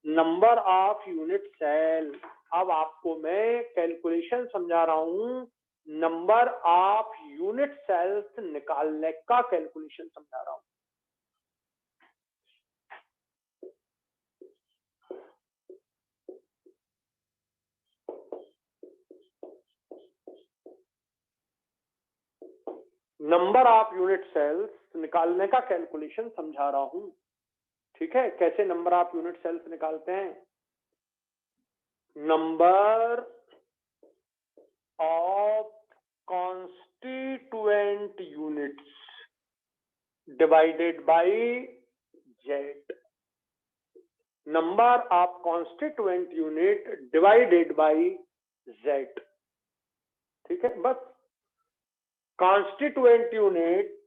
Speaker 1: नंबर ऑफ यूनिट सेल। अब आपको मैं कैलकुलेशन समझा रहा हूं, नंबर ऑफ यूनिट सेल्स निकालने का कैलकुलेशन समझा रहा हूं। नंबर ऑफ यूनिट सेल्स निकालने का कैलकुलेशन समझा रहा हूं, ठीक है। कैसे नंबर ऑफ यूनिट सेल्स निकालते हैं? Number of constituent units divided by Z. Number of constituent unit divided by Z, ठीक है। बस कॉन्स्टिट्यूएंट यूनिट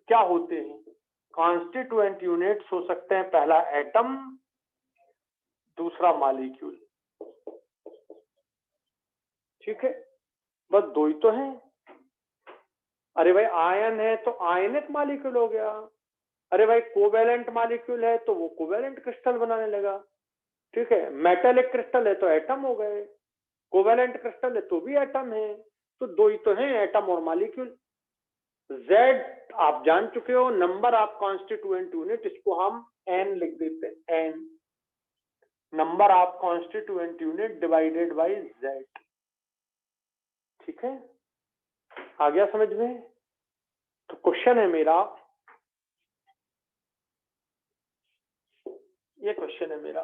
Speaker 1: क्या होते हैं? कॉन्स्टिट्यूएंट यूनिट्स हो सकते हैं, पहला एटम, दूसरा मॉलिक्यूल, ठीक है। बस 2 ही तो हैं। अरे भाई आयन है तो आयनिक मॉलिक्यूल हो गया। अरे भाई कोवेलेंट मॉलिक्यूल है तो वो कोवेलेंट क्रिस्टल बनाने लगा, ठीक है। मेटेलिक क्रिस्टल है तो एटम हो गए, कोवेलेंट क्रिस्टल है तो भी एटम है। तो 2 ही तो हैं, एटम और मॉलिक्यूल। जेड आप जान चुके हो, नंबर ऑफ कॉन्स्टिट्यूएंट यूनिट, इसको हम एन लिख देते हैं, N, number of constituent unit divided by Z, ठीक है। आ गया समझ में? तो क्वेश्चन है मेरा, ये क्वेश्चन है मेरा,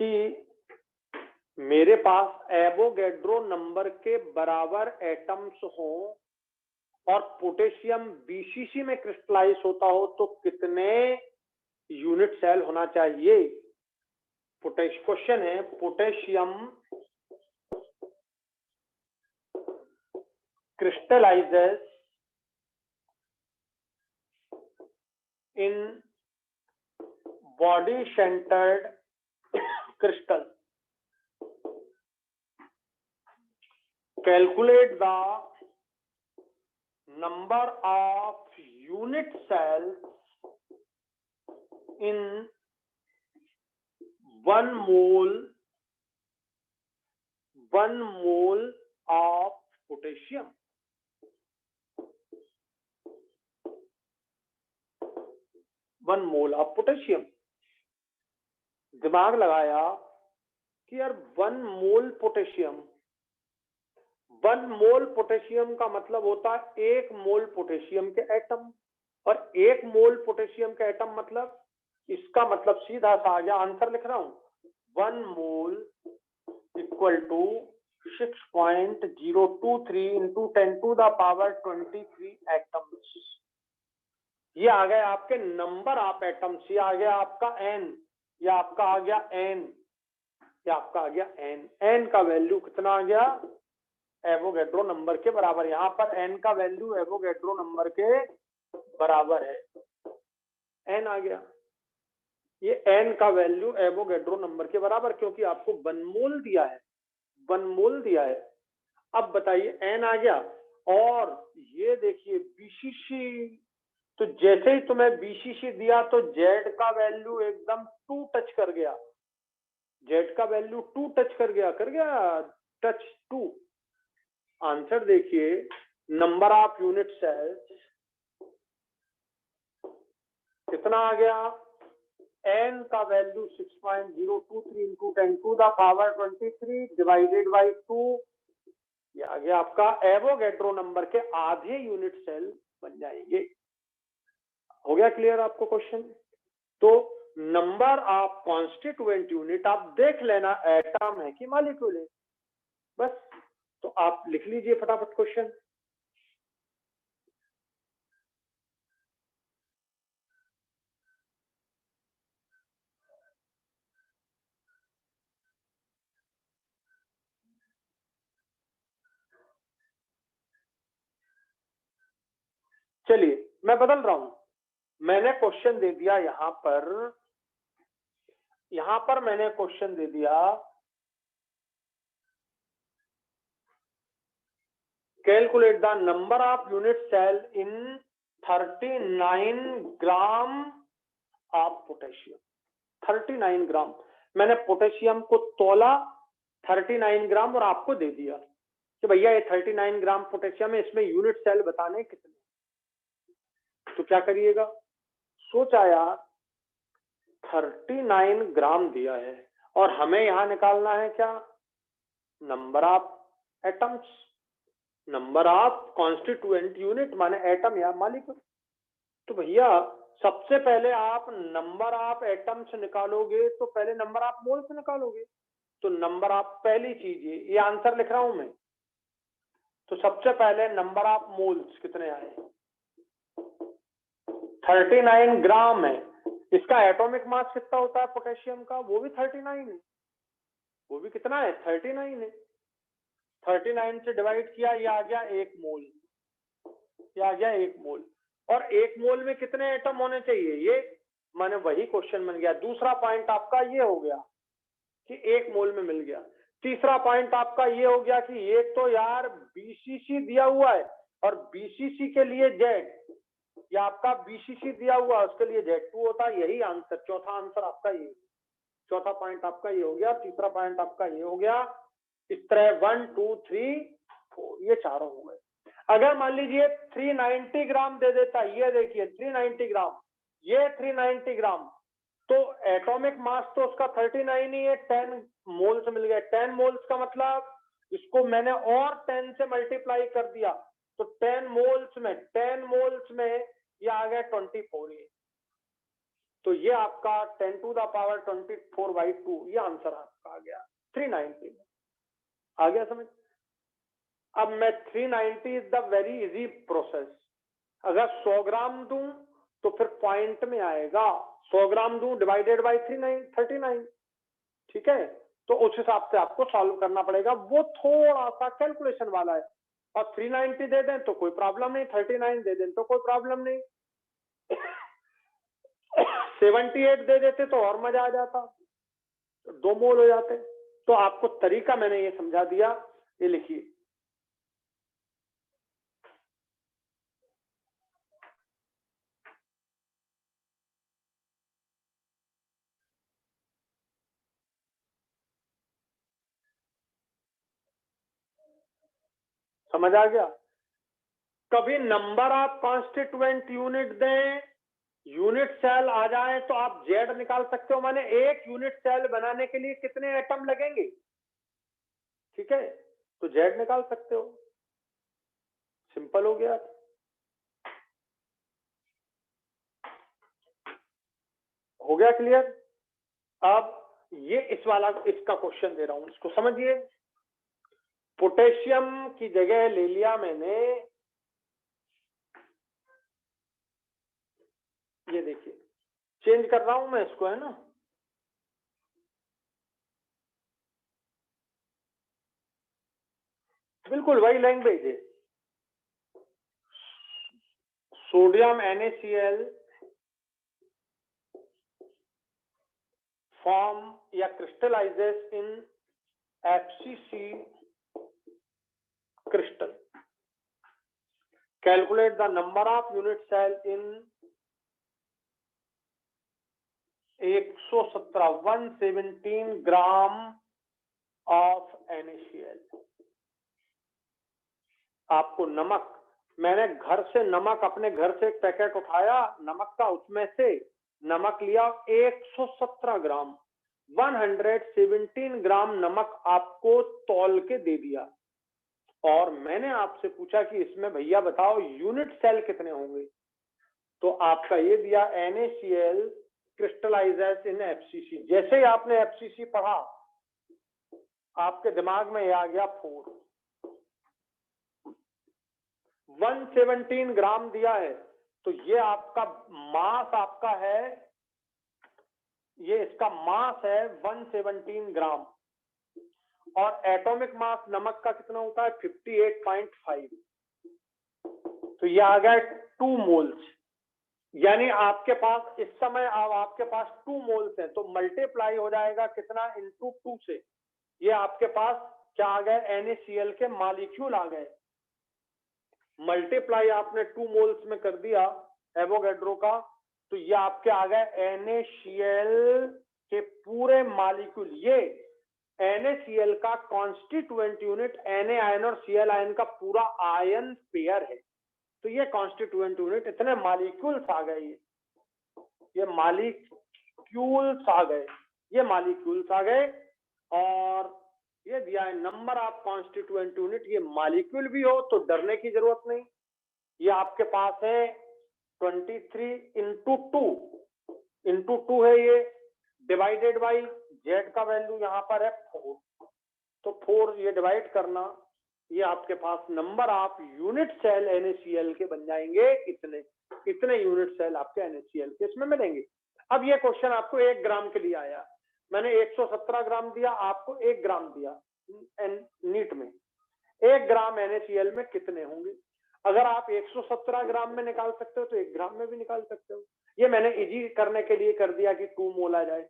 Speaker 1: कि मेरे पास एवोगैड्रो नंबर के बराबर एटम्स हो और पोटेशियम बीसीसी में क्रिस्टलाइज होता हो तो कितने यूनिट सेल होना चाहिए? क्वेश्चन है, potassium crystallizes in body centered crystal. Calculate the number of unit cells in 1 mole of potassium. One mole of potassium. दिमाग लगाया कि यार 1 मोल पोटेशियम का मतलब होता है 1 मोल पोटेशियम के एटम, और 1 मोल पोटेशियम के एटम मतलब, इसका मतलब सीधा सा आ गया, आंसर लिख रहा हूं, 1 mole equal to 6.023 into 10 to the power 23 atoms. ये आ गए आपके नंबर ऑफ एटम्स, ये आ गया आपका एन, या आपका आ गया एन, या आपका आ गया एन। एन का वैल्यू कितना आ गया? एवोगैड्रो नंबर के बराबर। यहाँ पर एन का वैल्यू एवोगैड्रो नंबर के बराबर है, एन आ गया। ये एन का वैल्यू एवोगैड्रो नंबर के बराबर, क्योंकि आपको 1 मोल दिया है, 1 मोल दिया है। अब बताइए एन आ गया, और ये देखिए बीसीसी, तो जैसे ही तुम्हें बीसीसी दिया तो जेड का वैल्यू एकदम 2 टच कर गया, जेड का वैल्यू 2 टच कर गया टच 2। आंसर देखिए, नंबर ऑफ यूनिट सेल्स कितना आ गया? एन का value 6.023 into 10 to the power 23 divided by 2, ये आ गया आपका एवोगैड्रो नंबर के आधे यूनिट सेल बन जाएंगे। हो गया क्लियर आपको क्वेश्चन? तो नंबर ऑफ कॉन्स्टिट्यूएंट यूनिट आप देख लेना, एटम है कि मॉलिक्यूल है, बस। तो आप लिख लीजिए फटाफट क्वेश्चन। चलिए मैं बदल रहा हूं, मैंने क्वेश्चन दे दिया यहां पर मैंने क्वेश्चन दे दिया, calculate the number of unit cell in 39 gram of potassium. 39 gram मैंने पोटेशियम को तोला 39 ग्राम और आपको दे दिया कि भैया ये 39 ग्राम पोटेशियम है, इसमें यूनिट सेल बताने कितने। तो क्या करिएगा, सोचा यार 39 ग्राम दिया है और हमें यहां निकालना है क्या? Number of atoms, number of constituent unit माने एटम या मॉलिक्यूल। तो भैया सबसे पहले आप नंबर ऑफ एटम्स निकालोगे तो पहले नंबर ऑफ मोल्स निकालोगे। तो नंबर ऑफ, पहली चीज ये आंसर लिख रहा हूं मैं, तो सबसे पहले नंबर ऑफ मोल्स कितने आए? 39 ग्राम है। इसका एटॉमिक मास कितना होता है पोटेशियम का? वो भी 39 है। वो भी कितना है? 39 है। 39 से डिवाइड किया, ये आ गया 1 मोल, ये आ गया 1 मोल। और 1 मोल में कितने एटम होने चाहिए? ये माने वही क्वेश्चन बन गया। दूसरा पॉइंट आपका ये हो गया कि 1 मोल में मिल गया। तीसरा पॉइंट आपका ये हो गया कि ये तो यार बीसीसी दिया हुआ है और बीसीसी के लिए जेड, या आपका बीसीसी दिया हुआ उसके लिए Z2 होता है। यही आंसर, चौथा आंसर आपका ये, चौथा पॉइंट आपका ये हो गया, तीसरा पॉइंट आपका ये हो गया। इस तरह 1 2 3 4 ये चारों हो गए। अगर मान लीजिए 390 ग्राम दे देता, ये देखिए 390 ग्राम, ये 390 ग्राम, तो एटॉमिक मास तो उसका 39 ही है, 10 मोल्स मिल गए। 10 मोल्स का मतलब इसको मैंने और 10 से मल्टीप्लाई कर दिया, तो 10 मोल्स में ये आ गया 24 है। तो ये आपका 10⁻²4/2 ये आंसर आपका आ गया 390 में। आ गया समझ? अब मैं 390 is the very easy process. अगर 100 ग्राम दूं तो फिर पॉइंट में आएगा, 100 ग्राम दूं डिवाइडेड बाई 39, ठीक है। तो उस हिसाब से आपको सॉल्व करना पड़ेगा, वो थोड़ा सा कैलकुलेशन वाला है। और 390 दे दें तो कोई प्रॉब्लम नहीं, 39 दे दें तो कोई प्रॉब्लम नहीं, 78 दे देते तो और मजा आ जाता, तो 2 मोल हो जाते। तो आपको तरीका मैंने ये समझा दिया, ये लिखिए। समझ आ गया? कभी नंबर ऑफ कॉन्स्टिट्यूएंट यूनिट दें, यूनिट सेल आ जाए तो आप जेड निकाल सकते हो। माने एक यूनिट सेल बनाने के लिए कितने एटम लगेंगे, ठीक है, तो जेड निकाल सकते हो। सिंपल हो गया। हो गया क्लियर? अब ये इस वाला इसका क्वेश्चन दे रहा हूं, इसको समझिए। पोटेशियम की जगह ले लिया मैंने, ये देखिए चेंज कर रहा हूं मैं इसको, है ना, बिल्कुल वही लैंग्वेज है। सोडियम NaCl फॉर्म या crystallises in FCC crystal. Calculate the number of unit cell in 117 gram of NaCl। आपको नमक, मैंने घर से नमक, अपने घर से एक पैकेट उठाया नमक का, उसमें से नमक लिया 117 ग्राम, 117 ग्राम नमक आपको तौल के दे दिया। और मैंने आपसे पूछा कि इसमें भैया बताओ यूनिट सेल कितने होंगे, तो आपका ये दिया NaCl क्रिस्टलाइजेस इन FCC। जैसे ही आपने FCC पढ़ा आपके दिमाग में ये आ गया 4। 117 ग्राम दिया है, तो ये आपका मास आपका है, ये इसका मास है 117 ग्राम। और एटॉमिक मास नमक का कितना होता है 58.5, तो ये आ गया 2 मोल्स। यानी आपके पास इस समय अब आपके पास 2 मोल्स है, तो मल्टीप्लाई हो जाएगा कितना, इंटू 2 से। ये आपके पास क्या आ गए, NaCl के मॉलिक्यूल आ गए। मल्टीप्लाई आपने 2 मोल्स में कर दिया एवोगैड्रो का, तो ये आपके आ गए NaCl के पूरे मॉलिक्यूल। ये NaCl का कॉन्स्टिट्यूएंट यूनिट Na आयन और Cl आयन का पूरा आयन पेयर है। तो ये कॉन्स्टिट्यूएंट यूनिट, इतने मॉलिक्यूल्स आ गए, ये मॉलिक्यूल्स आ गए, ये मॉलिक्यूल्स आ गए। और ये दिया है नंबर ऑफ कॉन्स्टिट्यूएंट यूनिट। ये मॉलिक्यूल भी हो तो डरने की जरूरत नहीं, ये आपके पास है 23 इंटू टू है ये, डिवाइडेड बाई जेड का वैल्यू यहाँ पर है 4, तो 4 ये डिवाइड करना, ये आपके पास number of unit cell NaCl के बन जाएंगे। इतने यूनिट सेल आपके NaCl के इसमें मिलेंगे। अब ये क्वेश्चन आपको 1 ग्राम के लिए आया, मैंने 117 ग्राम दिया, आपको 1 ग्राम दिया नीट में, 1 ग्राम NaCl में कितने होंगे। अगर आप 117 ग्राम में निकाल सकते हो तो 1 ग्राम में भी निकाल सकते हो। ये मैंने इजी करने के लिए कर दिया कि 2 मोल आ जाए।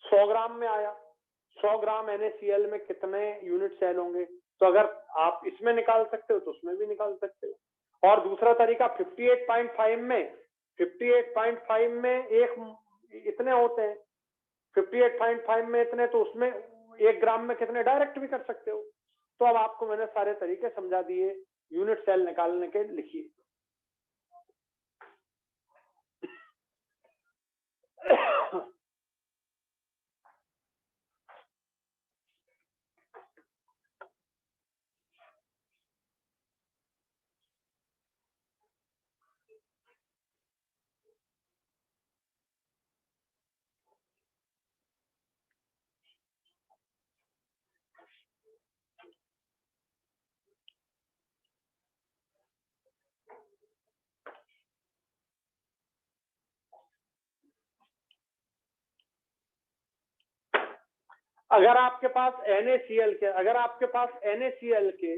Speaker 1: 100 ग्राम में आया, 100 ग्राम NaCl में कितने यूनिट सेल होंगे, तो अगर आप इसमें निकाल सकते हो तो उसमें भी निकाल सकते हो। और दूसरा तरीका 58.5 में एक इतने होते हैं, 58.5 में इतने, तो उसमें 1 ग्राम में कितने डायरेक्ट भी कर सकते हो। तो अब आपको मैंने सारे तरीके समझा दिए यूनिट सेल निकालने के। लिखिए अगर आपके पास NaCl के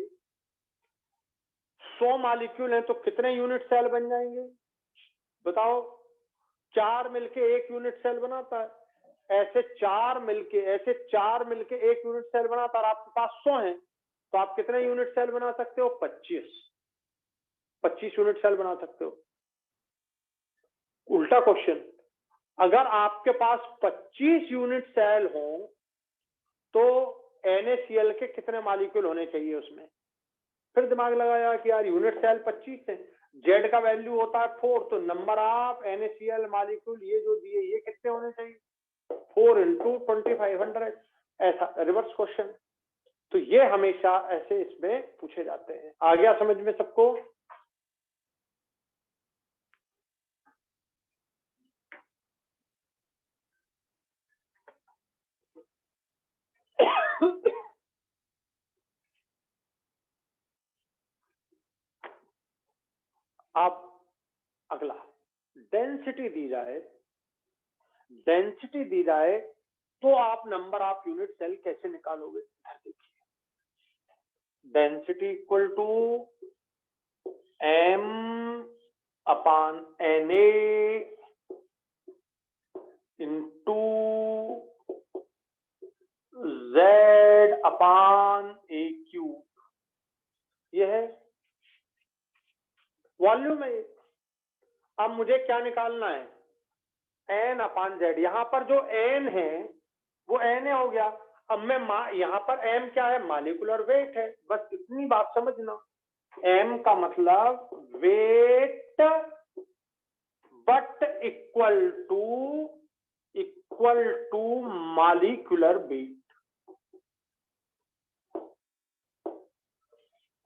Speaker 1: 100 मॉलिक्यूल हैं तो कितने यूनिट सेल बन जाएंगे बताओ? 4 मिलके 1 यूनिट सेल बनाता है, ऐसे 4 मिलके 1 यूनिट सेल बनाता है। और आपके पास 100 हैं तो आप कितने यूनिट सेल बना सकते हो? 25 यूनिट सेल बना सकते हो। उल्टा क्वेश्चन, अगर आपके पास 25 यूनिट सेल हो तो NaCl के कितने मॉलिक्यूल होने चाहिए उसमें? फिर दिमाग लगाया कि यार यूनिट सेल 25 है, Z का वैल्यू होता है 4, तो नंबर ऑफ NaCl मॉलिक्यूल ये जो दिए ये कितने होने चाहिए? 4 into 2500। ऐसा रिवर्स क्वेश्चन, तो ये हमेशा ऐसे इसमें पूछे जाते हैं। आ गया समझ में सबको? अब अगला, डेंसिटी दी जाए तो आप नंबर ऑफ यूनिट सेल कैसे निकालोगे? देखिए, density equal to M upon Na into Z upon AQ, ये है वॉल्यूम है। अब मुझे क्या निकालना है? N upon Z। यहां पर जो N है वो Na हो गया। अब मैं यहां पर M क्या है? मॉलिक्यूलर वेट है। बस इतनी बात समझना, M का मतलब weight but equal to molecular weight.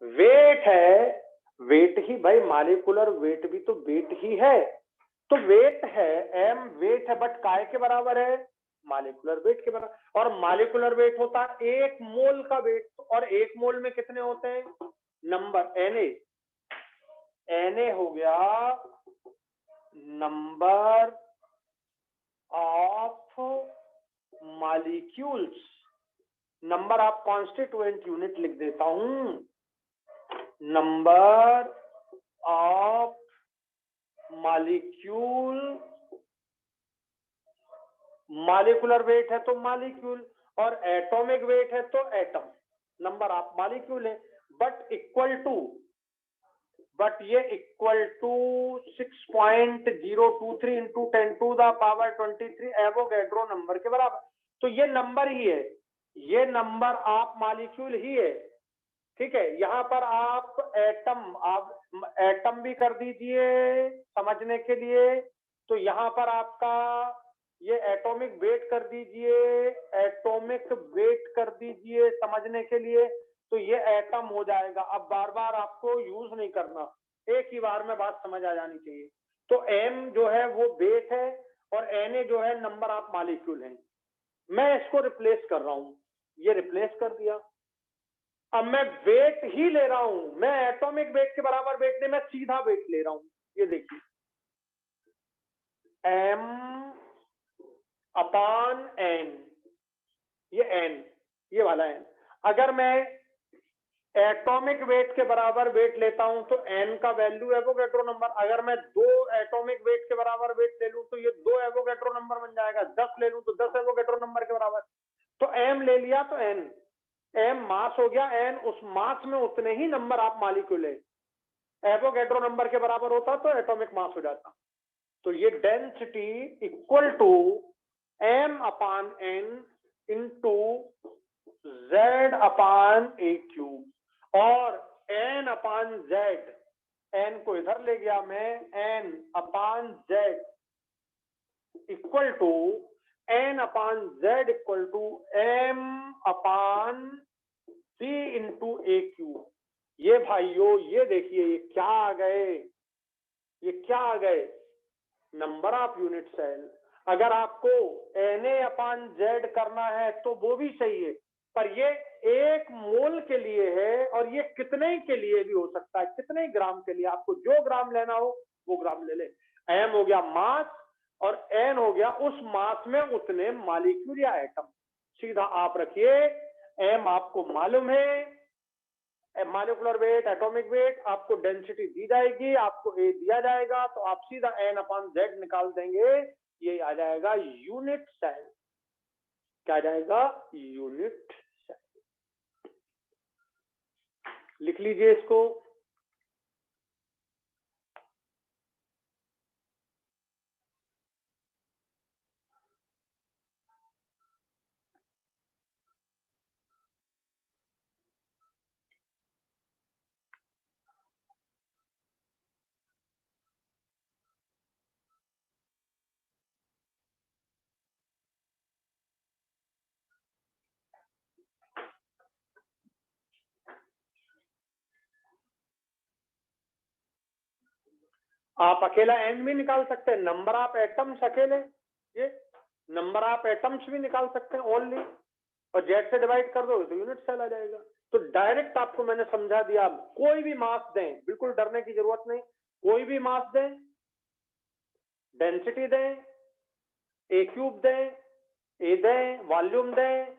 Speaker 1: Weight है, वेट ही भाई, मॉलिक्यूलर वेट भी तो वेट ही है। तो वेट है, M वेट है, बट काय के बराबर है? मॉलिक्यूलर वेट के बराबर। और मॉलिक्यूलर वेट होता है 1 मोल का वेट, और 1 मोल में कितने होते हैं? नंबर Na हो गया number of molecules. Number of constituent unit लिख देता हूं, number of molecule. Molecular weight है तो मॉलिक्यूल, और एटॉमिक वेट है तो एटम। नंबर ऑफ मॉलिक्यूल है, बट ये equal to 6.023 into 10⁻23 Avogadro number के बराबर। तो ये नंबर ही है, ये नंबर ऑफ मॉलिक्यूल ही है। ठीक है, यहां पर आप एटम भी कर दीजिए समझने के लिए, तो यहां पर आपका ये एटॉमिक वेट कर दीजिए समझने के लिए, तो ये एटम हो जाएगा। अब बार बार आपको यूज नहीं करना, एक ही बार में बात समझ आ जानी चाहिए। तो M जो है वो वेट है और Na जो है नंबर ऑफ मॉलिक्यूल है। मैं इसको रिप्लेस कर रहा हूं, ये रिप्लेस कर दिया। अब मैं वेट ही ले रहा हूं, मैं एटॉमिक वेट के बराबर वेट नहीं, मैं सीधा वेट ले रहा हूं। ये देखिए, M अपॉन N, ये N, ये वाला N। अगर मैं एटॉमिक वेट के बराबर वेट लेता हूं तो N का वैल्यू एवोगैड्रो नंबर। अगर मैं 2 एटॉमिक वेट के बराबर वेट ले लूं तो ये 2 एवोगैड्रो नंबर बन जाएगा। 10 ले लूं तो 10 एवोगैड्रो नंबर के बराबर। तो M ले लिया तो N, M मास हो गया, N उस मास में उतने ही नंबर ऑफ मॉलिक्यूल है। एवोगैड्रो नंबर के बराबर होता तो एटॉमिक मास हो जाता। तो ये density equal to M upon N into Z upon AQ, और N अपॉन Z, N को इधर ले गया मैं, N upon Z equal to N upon Z equal to M upon C into AQ। ये भाइयों ये देखिए, ये क्या आ गए? Number of unit cell. अगर आपको Na अपॉन Z करना है तो वो भी सही है, पर ये 1 मोल के लिए है, और ये कितने के लिए भी हो सकता है, कितने ग्राम के लिए। आपको जो ग्राम लेना हो वो ग्राम ले ले। M हो गया मास और N हो गया उस मास में उतने मॉलिक्यूल या एटम। सीधा आप रखिए, m आपको मालूम है, मॉलिक्यूलर वेट, एटॉमिक वेट, आपको डेंसिटी दी जाएगी, आपको A दिया जाएगा, तो आप सीधा n/z निकाल देंगे, ये आ जाएगा यूनिट सेल। क्या आ जाएगा? Unit cell. लिख लीजिए इसको। आप अकेला एन भी निकाल सकते हैं, नंबर ऑफ एटम्स अकेले, ये नंबर ऑफ एटम्स भी निकाल सकते हैं ओनली, और जेड से डिवाइड कर दो तो यूनिट सेल आ जाएगा। तो डायरेक्ट आपको मैंने समझा दिया, कोई भी मास दें, बिल्कुल डरने की जरूरत नहीं, कोई भी मास दें, डेंसिटी दें, ए क्यूब दें, ए दें, वॉल्यूम दें,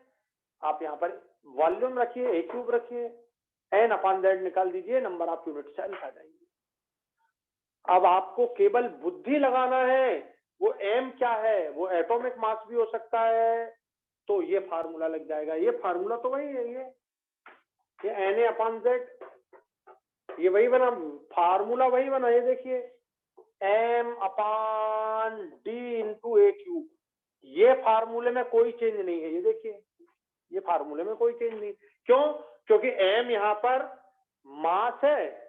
Speaker 1: आप यहाँ पर वॉल्यूम रखिए, ए क्यूब रखिए, n/z निकाल दीजिए, नंबर ऑफ यूनिट सेल आ जाएंगे। अब आपको केवल बुद्धि लगाना है, वो m क्या है, वो एटॉमिक मास भी हो सकता है, तो ये फार्मूला लग जाएगा। ये फार्मूला तो वही है, ये Na/z, ये वही बना, फार्मूला वही बना, ये देखिए m/d × a क्यूब। ये फार्मूले में कोई चेंज नहीं है, ये देखिए, ये फार्मूले में कोई चेंज नहीं। क्यों? क्योंकि m यहाँ पर मास है,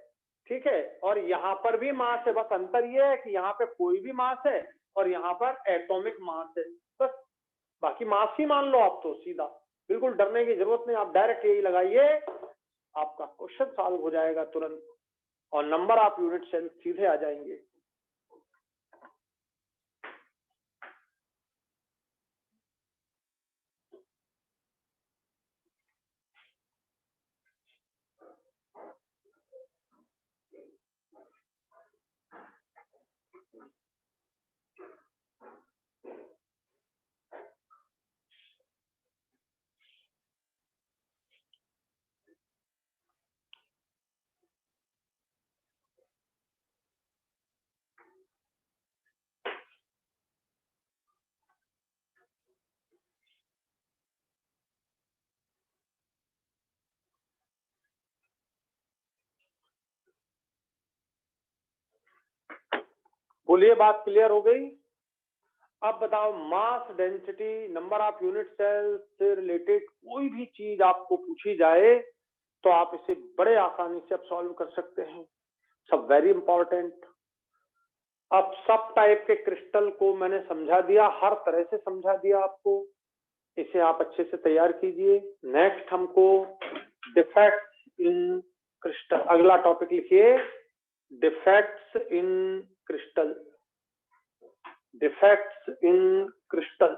Speaker 1: ठीक है, और यहाँ पर भी मास है, बस अंतर ये है कि यहाँ पे कोई भी मास है और यहाँ पर एटॉमिक मास है, बस। बाकी मास ही मान लो आप, तो सीधा, बिल्कुल डरने की जरूरत नहीं, आप डायरेक्ट यही लगाइए, आपका क्वेश्चन सॉल्व हो जाएगा तुरंत, और नंबर ऑफ यूनिट सेल सीधे आ जाएंगे। बोलिए, बात क्लियर हो गई? अब बताओ, mass, density, number of unit cell से रिलेटेड कोई भी चीज आपको पूछी जाए तो आप इसे बड़े आसानी से अब सॉल्व कर सकते हैं। सब वेरी इंपॉर्टेंट। अब सब टाइप के क्रिस्टल को मैंने समझा दिया, हर तरह से समझा दिया आपको, इसे आप अच्छे से तैयार कीजिए। नेक्स्ट हमको डिफेक्ट्स इन क्रिस्टल, अगला टॉपिक लिखिए, defects in crystal. Defects in crystal.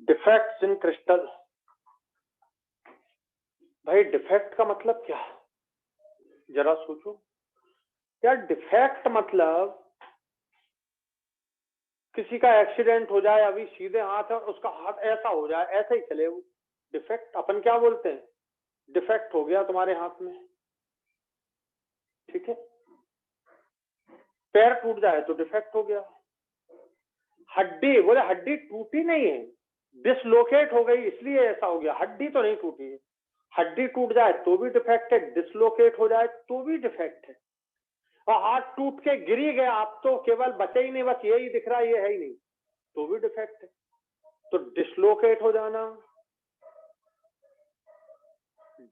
Speaker 1: Defects in crystal. भाई डिफेक्ट का मतलब क्या है, जरा सोचो यार। डिफेक्ट मतलब किसी का एक्सीडेंट हो जाए, अभी सीधे हाथ है और उसका हाथ ऐसा हो जाए, ऐसे ही चले वो, डिफेक्ट। अपन क्या बोलते हैं, डिफेक्ट हो गया तुम्हारे हाथ में। ठीक है, पैर टूट जाए तो डिफेक्ट हो गया। हड्डी, बोले हड्डी टूटी नहीं है, डिसलोकेट हो गई इसलिए ऐसा हो गया, हड्डी तो नहीं टूटी है। हड्डी टूट जाए तो भी डिफेक्ट है, डिसलोकेट हो जाए तो भी डिफेक्ट है। और हाथ टूट के गिर ही गया, आप तो केवल बचे ही नहीं, बस यही दिख रहा है, ये है ही नहीं, तो भी डिफेक्ट है। तो डिसलोकेट हो जाना,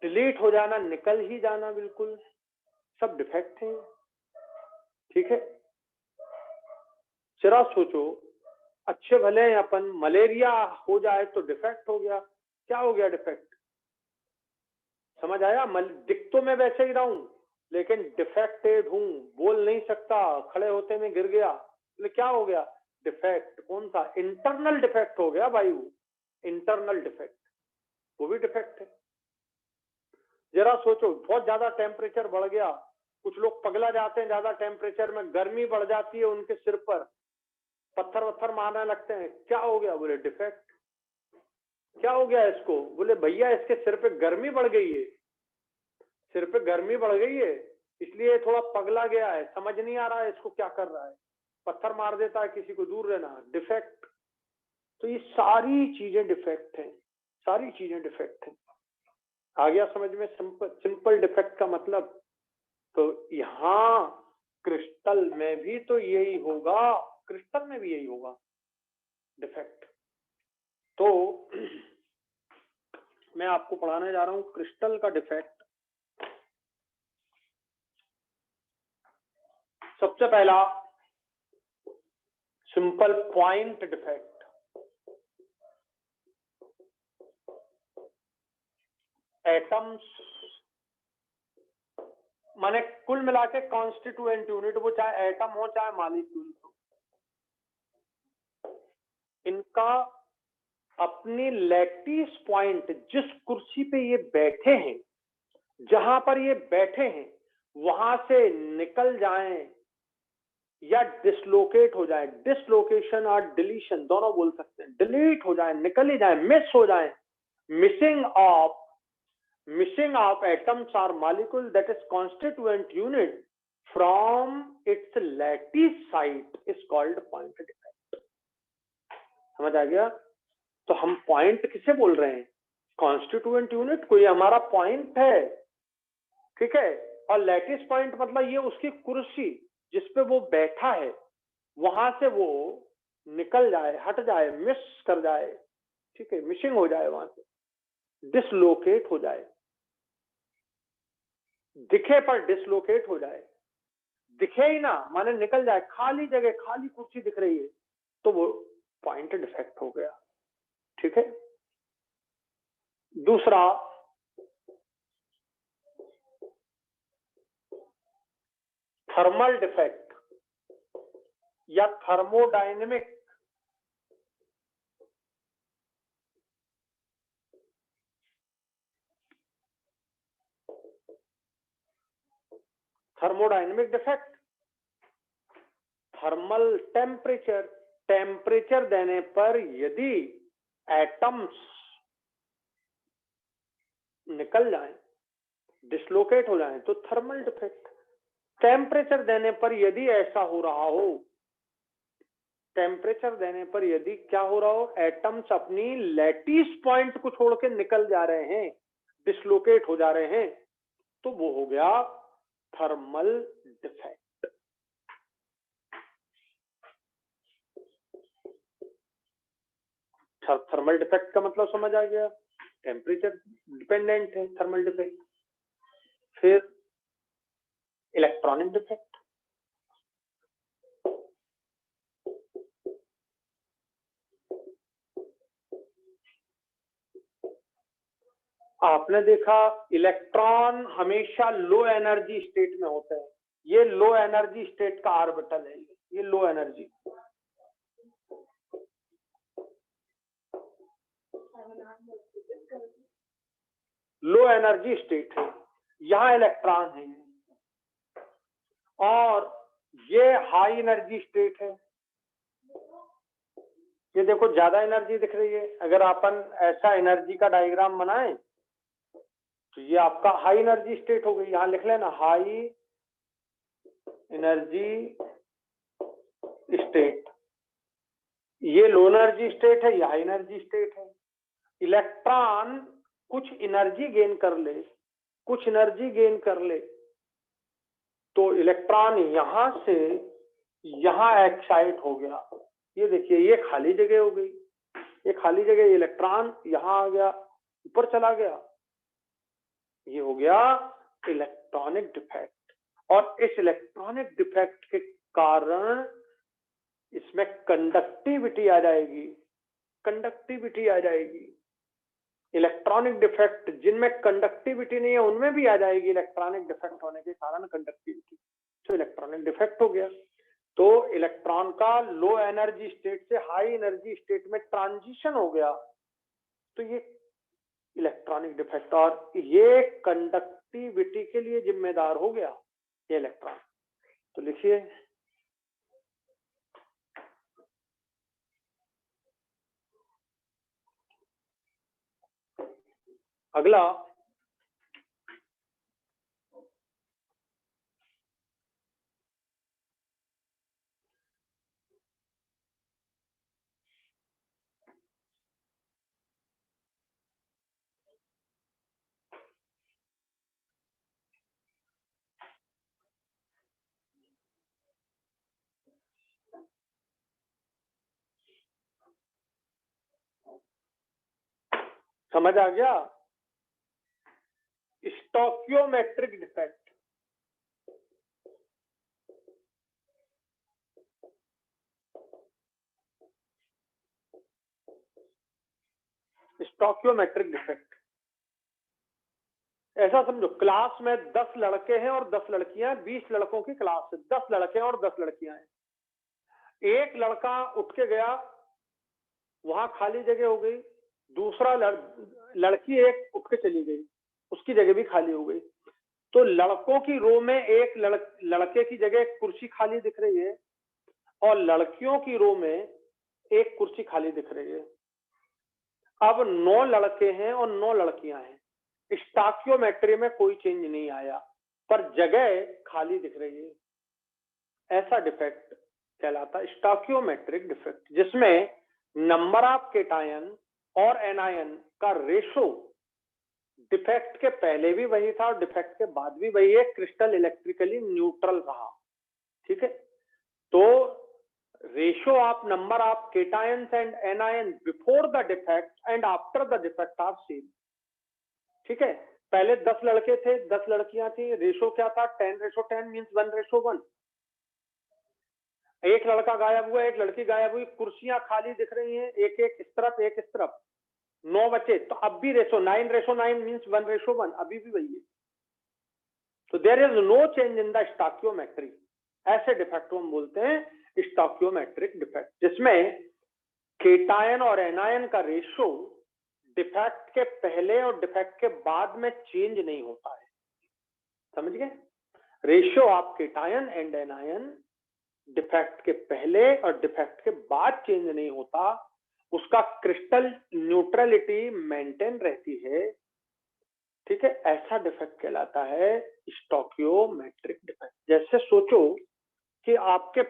Speaker 1: डिलीट हो जाना, निकल ही जाना, बिल्कुल सब डिफेक्ट है। ठीक है, जरा सोचो, अच्छे भले हैं अपन, मलेरिया हो जाए तो डिफेक्ट हो गया, क्या हो गया डिफेक्ट, समझ आया? दिख तो मैं वैसे ही रहा हूं, लेकिन डिफेक्टेड हूं, बोल नहीं सकता, खड़े होते में गिर गया, तो क्या हो गया डिफेक्ट? कौन सा? इंटरनल डिफेक्ट हो गया भाई, वो इंटरनल डिफेक्ट, वो भी डिफेक्ट है। जरा सोचो, बहुत ज्यादा टेम्परेचर बढ़ गया, कुछ लोग पगला जाते हैं ज्यादा टेम्परेचर में, गर्मी बढ़ जाती है उनके सिर पर, पत्थर वत्थर मारने लगते हैं, क्या हो गया? बोले डिफेक्ट। क्या हो गया इसको? बोले भैया इसके सिर पे गर्मी बढ़ गई है, सिर पे गर्मी बढ़ गई है, इसलिए थोड़ा पगला गया है, समझ नहीं आ रहा है इसको क्या कर रहा है, पत्थर मार देता है किसी को, दूर रहना, डिफेक्ट। तो ये सारी चीजें डिफेक्ट हैं, सारी चीजें डिफेक्ट हैं। आ गया समझ में सिंपल डिफेक्ट का मतलब? तो यहाँ क्रिस्टल में भी तो यही होगा, क्रिस्टल में भी यही होगा डिफेक्ट। तो मैं आपको पढ़ाने जा रहा हूं क्रिस्टल का डिफेक्ट। सबसे पहला सिंपल पॉइंट डिफेक्ट। एटम्स माने कुल मिला के कॉन्स्टिट्यूएंट यूनिट, वो चाहे एटम हो चाहे मॉलिक्यूल हो, इनका अपनी लैटिस पॉइंट, जिस कुर्सी पे ये बैठे हैं, जहां पर ये बैठे हैं, वहां से निकल जाएं या डिसलोकेट हो जाए, डिसलोकेशन और डिलीशन दोनों बोल सकते हैं, डिलीट हो जाए, निकल ही जाए, मिस हो जाए, missing of atoms or molecule that is constituent unit from its lattice site is called point defect। समझ आ गया? तो हम पॉइंट किसे बोल रहे हैं? कॉन्स्टिट्यूएंट यूनिट, कोई हमारा पॉइंट है, ठीक है, और लैटिस पॉइंट मतलब ये उसकी कुर्सी जिसपे वो बैठा है, वहां से वो निकल जाए, हट जाए, मिस कर जाए, ठीक है, मिसिंग हो जाए, वहां से डिसलोकेट हो जाए, दिखे पर डिसलोकेट हो जाए, दिखे ही ना माने निकल जाए, खाली जगह, खाली कुर्सी दिख रही है, तो वो पॉइंट डिफेक्ट हो गया। ठीक है, दूसरा थर्मल डिफेक्ट या thermodynamic. Thermodynamic defect, thermal temperature, temperature देने पर यदि एटम्स निकल जाएं, डिसलोकेट हो जाएं, तो थर्मल डिफेक्ट। टेम्परेचर देने पर यदि ऐसा हो रहा हो, टेम्परेचर देने पर यदि क्या हो रहा हो, एटम्स अपनी लैटिस पॉइंट को छोड़ के निकल जा रहे हैं, डिसलोकेट हो जा रहे हैं, तो वो हो गया थर्मल डिफेक्ट। थर्मल डिफेक्ट का मतलब समझ आ गया, टेम्परेचर डिपेंडेंट है थर्मल डिफेक्ट। फिर इलेक्ट्रॉनिक डिफेक्ट, आपने देखा इलेक्ट्रॉन हमेशा लो एनर्जी स्टेट में होते हैं, ये लो एनर्जी स्टेट का ऑर्बिटल है, ये low energy, low energy state है, यहां इलेक्ट्रॉन है, और ये हाई एनर्जी स्टेट है। ये देखो ज्यादा एनर्जी दिख रही है, अगर अपन ऐसा एनर्जी का डायग्राम बनाएं तो ये आपका हाई एनर्जी स्टेट हो गई, यहां लिख लेना हाई एनर्जी स्टेट, ये लो एनर्जी स्टेट है, ये हाई एनर्जी स्टेट है। इलेक्ट्रॉन कुछ एनर्जी गेन कर ले, कुछ एनर्जी गेन कर ले, तो इलेक्ट्रॉन यहां से यहां एक्साइट हो गया। ये देखिए, ये खाली जगह हो गई, ये खाली जगह, इलेक्ट्रॉन यहां आ गया, ऊपर चला गया, ये हो गया इलेक्ट्रॉनिक डिफेक्ट। और इस इलेक्ट्रॉनिक डिफेक्ट के कारण इसमें कंडक्टिविटी आ जाएगी, कंडक्टिविटी आ जाएगी। इलेक्ट्रॉनिक डिफेक्ट जिनमें कंडक्टिविटी नहीं है उनमें भी आ जाएगी इलेक्ट्रॉनिक डिफेक्ट होने के कारण कंडक्टिविटी। तो इलेक्ट्रॉनिक डिफेक्ट हो गया। तो इलेक्ट्रॉन का लो एनर्जी स्टेट से हाई एनर्जी स्टेट में ट्रांजिशन हो गया, तो ये इलेक्ट्रॉनिक डिफेक्ट, और ये कंडक्टिविटी के लिए जिम्मेदार हो गया ये इलेक्ट्रॉन। तो लिखिए, अगला समझ आ गया? स्टोकियोमेट्रिक डिफेक्ट। स्टोकियोमेट्रिक डिफेक्ट ऐसा समझो, क्लास में 10 लड़के हैं और 10 लड़कियां, 20 लड़कों की क्लास है, 10 लड़के और 10 लड़कियां हैं। एक लड़का उठ के गया, वहां खाली जगह हो गई। दूसरा लड़की एक उठ के चली गई, उसकी जगह भी खाली हो गई। तो लड़कों की रो में एक लड़के की जगह एक कुर्सी खाली दिख रही है, और लड़कियों की रो में एक कुर्सी खाली दिख रही है। अब 9 लड़के हैं और 9 लड़कियां हैं। स्टोकियोमेट्री में कोई चेंज नहीं आया, पर जगह खाली दिख रही है। ऐसा डिफेक्ट कहलाता है स्टोकियोमेट्रिक डिफेक्ट, जिसमें नंबर ऑफ केटायन और एनायन का रेशो डिफेक्ट के पहले भी वही था और डिफेक्ट के बाद भी वही है, क्रिस्टल इलेक्ट्रिकली न्यूट्रल रहा। ठीक है, तो ratio of number of cations and anion before the defect and after the defect are same. ठीक है, पहले 10 लड़के थे, 10 लड़कियां थी, रेशो क्या था? 10:10 मीन्स 1:1। एक लड़का गायब हुआ, एक लड़की गायब हुई, कुर्सियां खाली दिख रही हैं, एक एक इस तरफ एक इस तरफ, 9 बचे, तो अब भी रेशो 9:9 मीन्स 1:1, अभी भी वही है। तो there is no change in the stoichiometry. ऐसे डिफेक्ट को हम बोलते हैं स्टोकियोमेट्रिक डिफेक्ट, जिसमें केटायन और एनायन का रेशो डिफेक्ट के पहले और डिफेक्ट के बाद में चेंज नहीं होता है। समझ गए? Ratio of cation and anion defect के पहले और डिफेक्ट के बाद चेंज नहीं होता, उसका क्रिस्टल न्यूट्रलिटी मेंटेन रहती है। ठीक है, ऐसा डिफेक्ट कहलाता है स्टोकियोमेट्रिक डिफेक्ट। जैसे सोचो कि आपके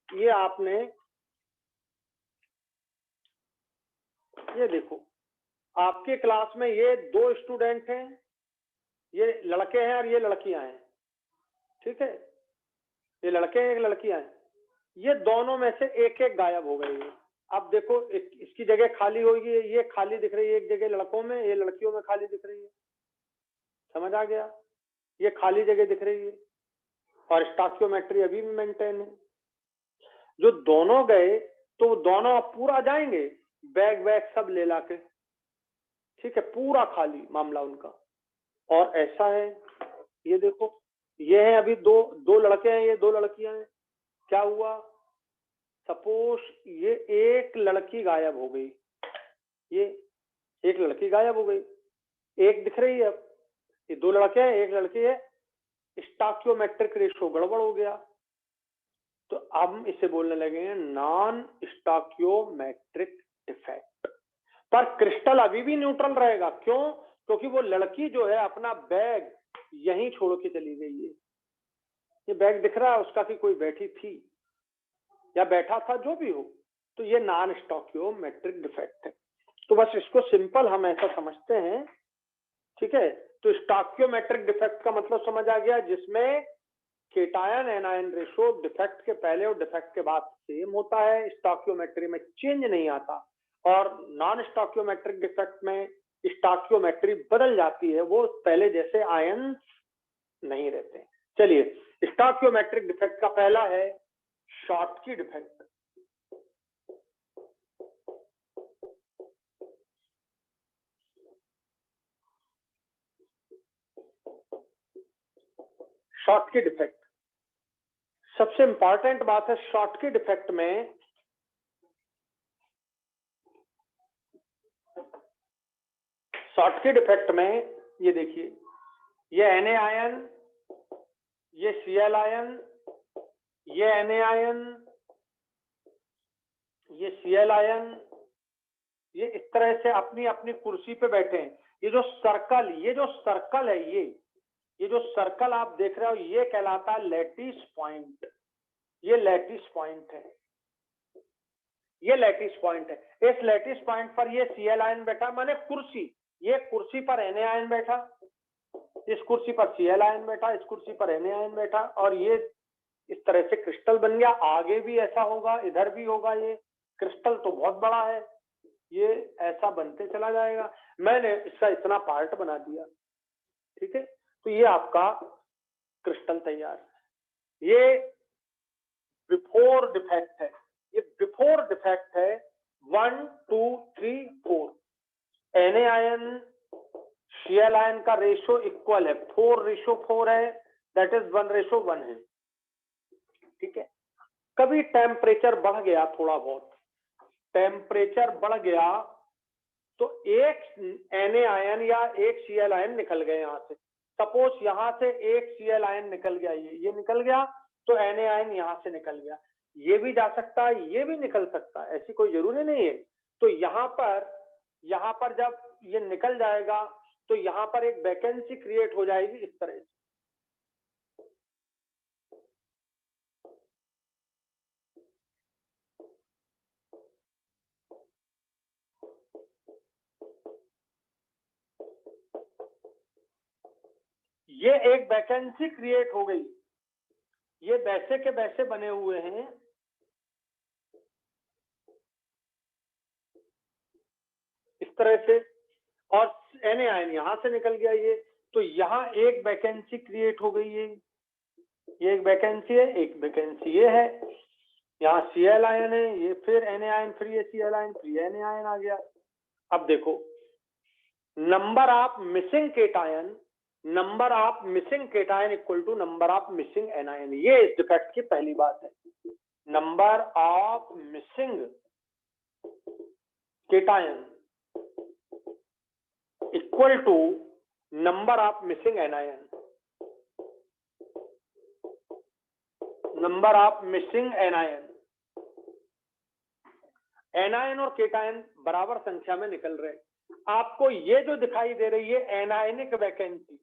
Speaker 1: ये आपने ये देखो, आपके क्लास में ये 2 स्टूडेंट हैं, ये लड़के हैं और ये लड़कियां हैं। ठीक है, ये लड़के हैं, एक लड़कियां हैं, ये दोनों में से एक एक गायब हो गई है। अब देखो, इसकी जगह खाली होगी, ये खाली दिख रही है एक जगह लड़कों में, ये लड़कियों में खाली दिख रही है। समझ आ गया? ये खाली जगह दिख रही है और स्टोकियोमेट्री अभी भी मेंटेन है। जो दोनों गए तो दोनों पूरा जाएंगे, बैग वैग सब ले लाके। ठीक है, पूरा खाली मामला उनका। और ऐसा है, ये देखो, ये है अभी दो लड़के हैं, ये 2 लड़कियां हैं। क्या हुआ? सपोज ये एक लड़की गायब हो गई, ये एक लड़की गायब हो गई, एक दिख रही है। अब ये 2 लड़के हैं, एक लड़की है, स्टोकियोमेट्रिक रेशो गड़बड़ हो गया। तो अब हम इसे बोलने लगे हैं नॉन स्टोकियोमेट्रिक डिफेक्ट। पर क्रिस्टल अभी भी न्यूट्रल रहेगा। क्यों? क्योंकि वो लड़की जो है अपना बैग यहीं छोड़ के चली गई है। ये बैग दिख रहा है उसका कि कोई बैठी थी या बैठा था, जो भी हो, तो ये नॉन स्टोइकियोमेट्रिक डिफेक्ट है। तो बस इसको सिंपल हम ऐसा समझते हैं, ठीक है। तो स्टोइकियोमेट्रिक डिफेक्ट का मतलब समझ आ गया, जिसमें केटायन एनायन रेशो डिफेक्ट के पहले और डिफेक्ट के बाद सेम होता है, स्टोइकियोमेट्री में चेंज नहीं आता। और नॉन स्टोइकियोमेट्रिक डिफेक्ट में स्टोइकियोमेट्री बदल जाती है, वो पहले जैसे आयन नहीं रहते। चलिए, स्टोइकियोमेट्रिक डिफेक्ट का पहला है शॉर्टकी डिफेक्ट। शॉर्टकी डिफेक्ट सबसे इंपॉर्टेंट बात है। शॉर्टकी डिफेक्ट में ये देखिए, ये Na आयन, ये Cl आयन, ये Na आयन, ये Cl आयन, ये इस तरह से अपनी अपनी कुर्सी पे बैठे हैं। ये जो सर्कल है, ये जो सर्कल आप देख रहे हो, ये कहलाता है लैटिस पॉइंट। ये लैटिस पॉइंट है, ये लैटिस पॉइंट है। इस लैटिस पॉइंट पर ये Cl आयन बैठा, माने कुर्सी, ये कुर्सी पर Na आयन बैठा, इस कुर्सी पर Cl आयन बैठा, इस कुर्सी पर Na आयन बैठा, और ये इस तरह से क्रिस्टल बन गया। आगे भी ऐसा होगा, इधर भी होगा। ये क्रिस्टल तो बहुत बड़ा है, ये ऐसा बनते चला जाएगा। मैंने इसका इतना पार्ट बना दिया, ठीक है। तो ये आपका क्रिस्टल तैयार है। ये बिफोर डिफेक्ट है, ये बिफोर डिफेक्ट है। 1 2 3 4 Na आयन Cl आयन का रेशो इक्वल है, 4:4 है, दैट इज 1:1 है, ठीक है। कभी टेम्परेचर बढ़ गया, थोड़ा बहुत टेम्परेचर बढ़ गया, तो एक Na आयन या एक Cl आयन निकल गए यहां से। सपोज यहां से एक Cl आयन निकल गया, ये निकल गया, तो Na आयन यहां से निकल गया। ये भी जा सकता है, ये भी निकल सकता है, ऐसी कोई जरूरी नहीं है। तो यहाँ पर जब ये निकल जाएगा, तो यहाँ पर एक वैकेंसी क्रिएट हो जाएगी इस तरह से। ये एक वैकेंसी क्रिएट हो गई, ये वैसे के वैसे बने हुए हैं, इस तरह से, और Na आयन यहां से निकल गया ये, तो यहाँ एक वैकेंसी क्रिएट हो गई है। ये एक वैकेंसी है, एक वैकेंसी ये है। यहाँ Cl आयन है, ये फिर Na आयन, फिर ये Cl आयन, फिर ये Na आयन आ गया। अब देखो, number of missing cation equal to number of missing anion. ये इस डिफेक्ट की पहली बात है। Number of missing cation equal to number of missing anion. Number of missing anion, anion और केटायन बराबर संख्या में निकल रहे हैं। आपको ये जो दिखाई दे रही है एनायनिक वैकेंसी,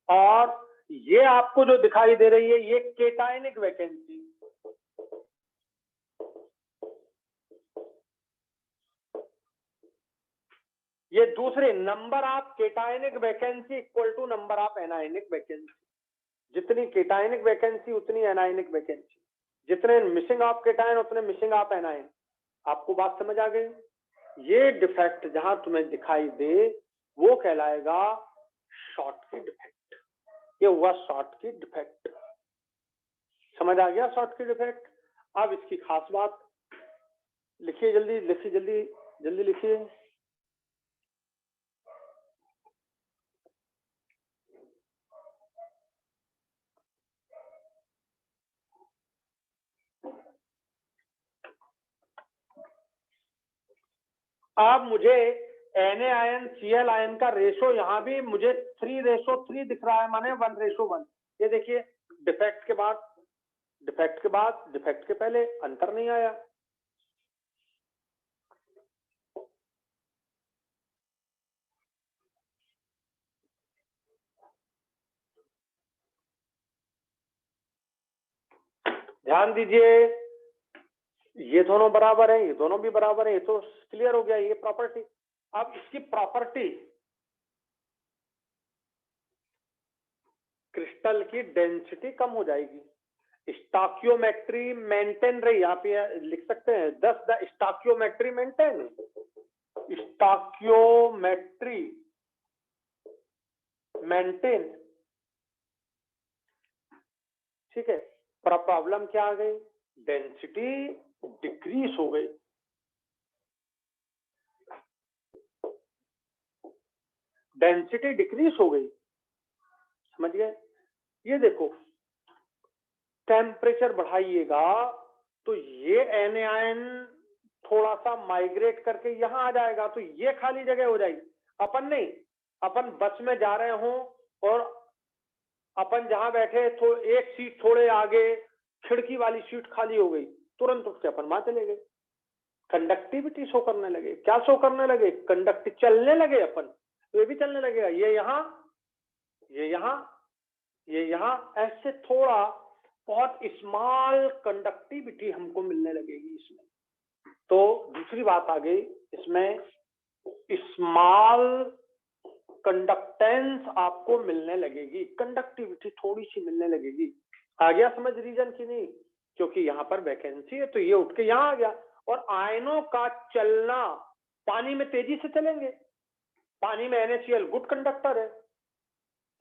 Speaker 1: और ये आपको जो दिखाई दे रही है ये केटायनिक वैकेंसी। ये दूसरे number of cationic vacancy equal to number of anionic vacancy. जितनी केटायनिक वैकेंसी उतनी एनायनिक वैकेंसी, जितने मिसिंग ऑफ केटायन उतने मिसिंग ऑफ एनायन। आपको बात समझ आ गई? ये डिफेक्ट जहां तुम्हें दिखाई दे वो कहलाएगा शॉर्टकी डिफेक्ट। ये हुआ शॉर्टकी डिफेक्ट। समझ आ गया शॉर्टकी डिफेक्ट? अब इसकी खास बात लिखिए, जल्दी लिखिए। अब मुझे Na आयन Cl आयन का रेशो यहाँ भी मुझे 3:3 दिख रहा है, माने 1:1। ये देखिए, डिफेक्ट के बाद, डिफेक्ट के पहले अंतर नहीं आया। ध्यान दीजिए, ये दोनों बराबर है, ये दोनों भी बराबर है, ये तो क्लियर हो गया ये प्रॉपर्टी। अब इसकी प्रॉपर्टी, क्रिस्टल की डेंसिटी कम हो जाएगी, स्टोइकियोमेट्री मेंटेन रही, आप ये लिख सकते हैं 10 the stoichiometry maintain, stoichiometry maintain, ठीक है। पर प्रॉब्लम क्या आ गई, डेंसिटी डिक्रीज हो गई, डेंसिटी डिक्रीज हो गई, समझ गए। ये देखो, टेम्परेचर बढ़ाइएगा तो ये एनायन थोड़ा सा माइग्रेट करके यहां आ जाएगा, तो ये खाली जगह हो जाएगी। अपन नहीं, अपन बस में जा रहे हो और अपन जहां बैठे तो एक सीट थोड़े आगे खिड़की वाली सीट खाली हो गई, तुरंत उठ के अपन वहां चले गए, कंडक्टिविटी शो करने लगे। क्या शो करने लगे, कंडक्ट चलने लगे अपन, तो ये भी चलने लगेगा, ये यहाँ, ये यहाँ, ये यहाँ, ऐसे थोड़ा बहुत स्मॉल कंडक्टिविटी हमको मिलने लगेगी इसमें। तो दूसरी बात आ गई इसमें, स्मॉल कंडक्टेंस आपको मिलने लगेगी, कंडक्टिविटी थोड़ी सी मिलने लगेगी। आ गया समझ रीजन की नहीं, क्योंकि यहाँ पर वैकेंसी है तो ये उठ के यहाँ आ गया। और आयनों का चलना, पानी में तेजी से चलेंगे, पानी में NaCl गुड कंडक्टर है,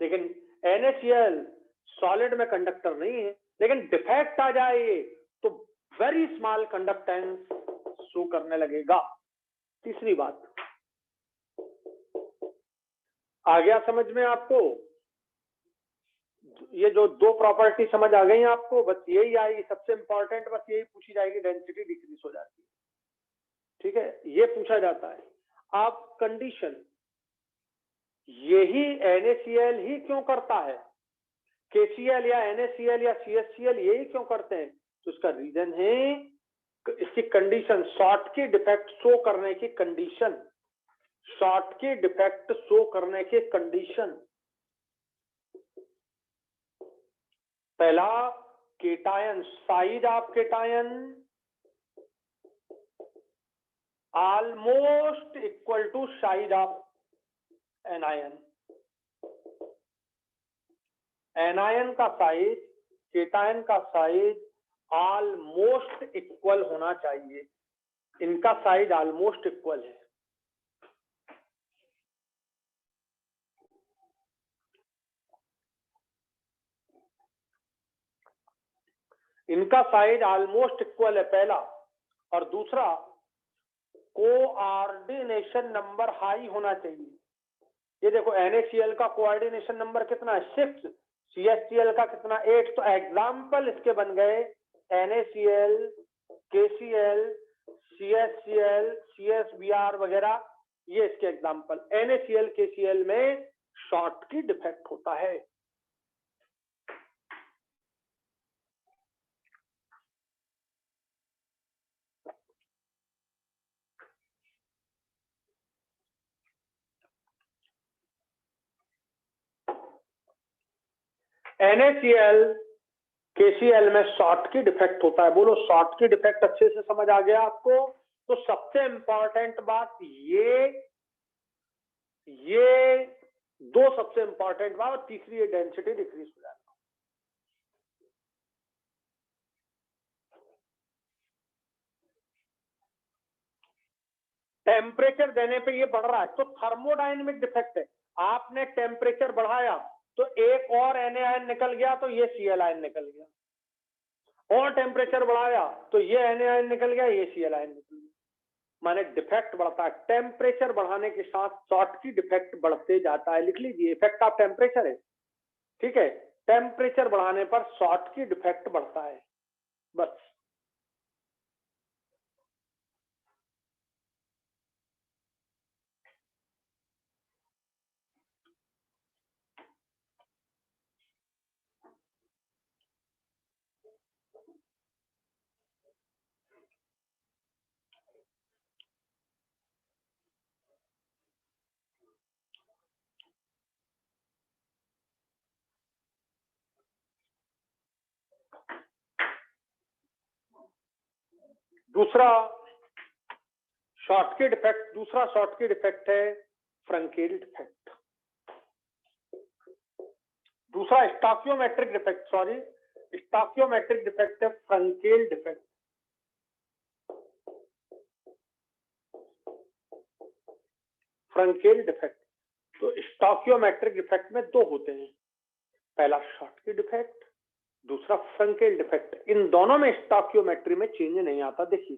Speaker 1: लेकिन NaCl सॉलिड में कंडक्टर नहीं है, लेकिन डिफेक्ट आ जाए तो वेरी स्मॉल कंडक्टेंस शो करने लगेगा। तीसरी बात आ गया समझ में आपको, ये जो दो प्रॉपर्टी समझ आ गई आपको, बस यही आएगी सबसे इंपॉर्टेंट, बस यही पूछी जाएगी, डेंसिटी डिक्रीज हो जाती है, ठीक है, ये पूछा जाता है। आप कंडीशन, यही NaCl ही क्यों करता है, KCl या NaCl या CHCl यही क्यों करते हैं, तो इसका रीजन है इसकी condition, Schottky defect show करने की condition, Schottky defect show करने की कंडीशन। पहला, cation size of cation almost equal to size of anion, anion का साइज केटायन का साइज ऑलमोस्ट इक्वल होना चाहिए, इनका साइज ऑलमोस्ट इक्वल है। इनका साइज ऑलमोस्ट इक्वल है पहला, और दूसरा कोऑर्डिनेशन नंबर हाई होना चाहिए। ये देखो NaCl का कोऑर्डिनेशन नंबर कितना है, 6, CHCl का कितना, 8। तो एग्जाम्पल इसके बन गए NaCl, KCl, CHCl, CSBr वगैरह, ये इसके एग्जाम्पल। NaCl KCl में शॉर्ट की डिफेक्ट होता है। NaCl KCl में शॉर्ट की डिफेक्ट होता है। बोलो शॉर्ट की डिफेक्ट अच्छे से समझ आ गया आपको। तो सबसे इंपॉर्टेंट बात ये दो सबसे इंपॉर्टेंट बात, और तीसरी ये डेंसिटी डिक्रीज हो जाएगा। टेम्परेचर देने पे ये बढ़ रहा है तो थर्मोडायनेमिक डिफेक्ट है। आपने टेम्परेचर बढ़ाया तो एक और Na आयन निकल गया, तो ये Cl आयन निकल गया, और टेम्परेचर बढ़ाया तो ये Na आयन निकल गया, ये Cl आयन निकल गया। माने डिफेक्ट बढ़ता है, टेम्परेचर बढ़ाने के साथ शॉर्ट की डिफेक्ट बढ़ते जाता है। लिख लीजिए, इफेक्ट ऑफ टेम्परेचर है, ठीक है। टेम्परेचर बढ़ाने पर शॉर्ट की डिफेक्ट बढ़ता है, बस। दूसरा शॉर्टकी डिफेक्ट, दूसरा शॉर्टकी डिफेक्ट है फ्रंकेल डिफेक्ट। दूसरा स्टॉकियोमेट्रिक डिफेक्ट, सॉरी स्टॉकियोमेट्रिक डिफेक्ट है फ्रंकेल डिफेक्ट। फ्रंकेल डिफेक्ट, तो स्टॉकियोमेट्रिक डिफेक्ट में दो होते हैं, पहला शॉर्टकी डिफेक्ट, दूसरा फ्रंकेल डिफेक्ट। इन दोनों में स्टॉकियोमेट्री में चेंज नहीं आता। देखिए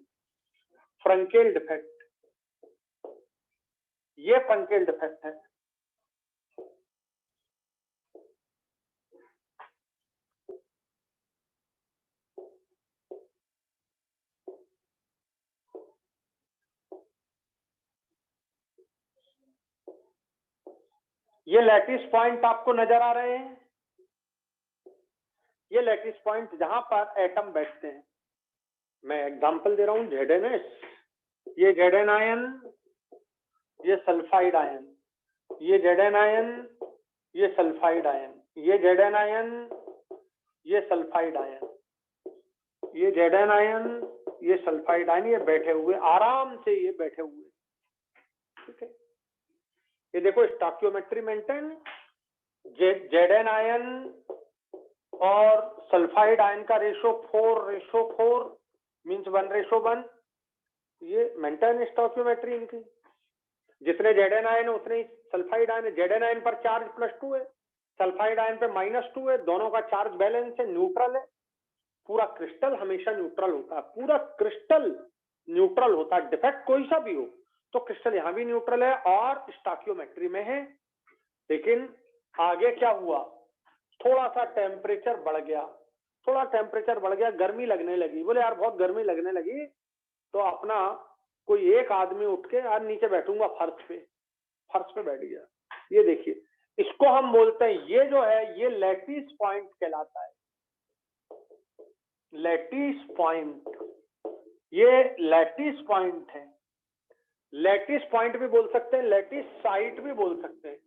Speaker 1: फ्रंकेल डिफेक्ट, ये फ्रंकेल डिफेक्ट है, ये लैटिस पॉइंट आपको नजर आ रहे हैं, ये लैटिस पॉइंट जहां पर एटम बैठते हैं। मैं एग्जांपल दे रहा हूं, ZnS, ये Zn आयन, ये सल्फाइड आयन, ये Zn आयन, ये सल्फाइड आयन, ये Zn आयन, ये सल्फाइड आयन, ये Zn आयन, ये सल्फाइड आयन, ये बैठे हुए आराम से, ये बैठे हुए, ठीक है। ये देखो स्टॉकियोमेट्री मेंटेन, Zn आयन और सल्फाइड आयन का रेशो 4:4 मीन्स 1:1, ये मेंटेन स्टॉकियोमेट्री इनकी। जितने Zn आयन उतने ही सल्फाइड आयन है। Zn आयन पर चार्ज +2 है, सल्फाइड आयन पे -2 है, दोनों का चार्ज बैलेंस है, न्यूट्रल है। पूरा क्रिस्टल हमेशा न्यूट्रल होता है, पूरा क्रिस्टल न्यूट्रल होता है, डिफेक्ट कोई सा भी हो तो क्रिस्टल यहाँ भी न्यूट्रल है और स्टॉकियोमेट्री में है। लेकिन आगे क्या हुआ, थोड़ा सा टेम्परेचर बढ़ गया, थोड़ा टेम्परेचर बढ़ गया, गर्मी लगने लगी, बोले यार बहुत गर्मी लगने लगी, तो अपना कोई एक आदमी उठ के यार नीचे बैठूंगा फर्श पे बैठ गया। ये देखिए, इसको हम बोलते हैं, ये जो है ये लैटिस पॉइंट कहलाता है, लैटिस पॉइंट, ये लैटिस पॉइंट है। लैटिस पॉइंट भी बोल सकते हैं, लैटिस साइट भी बोल सकते हैं,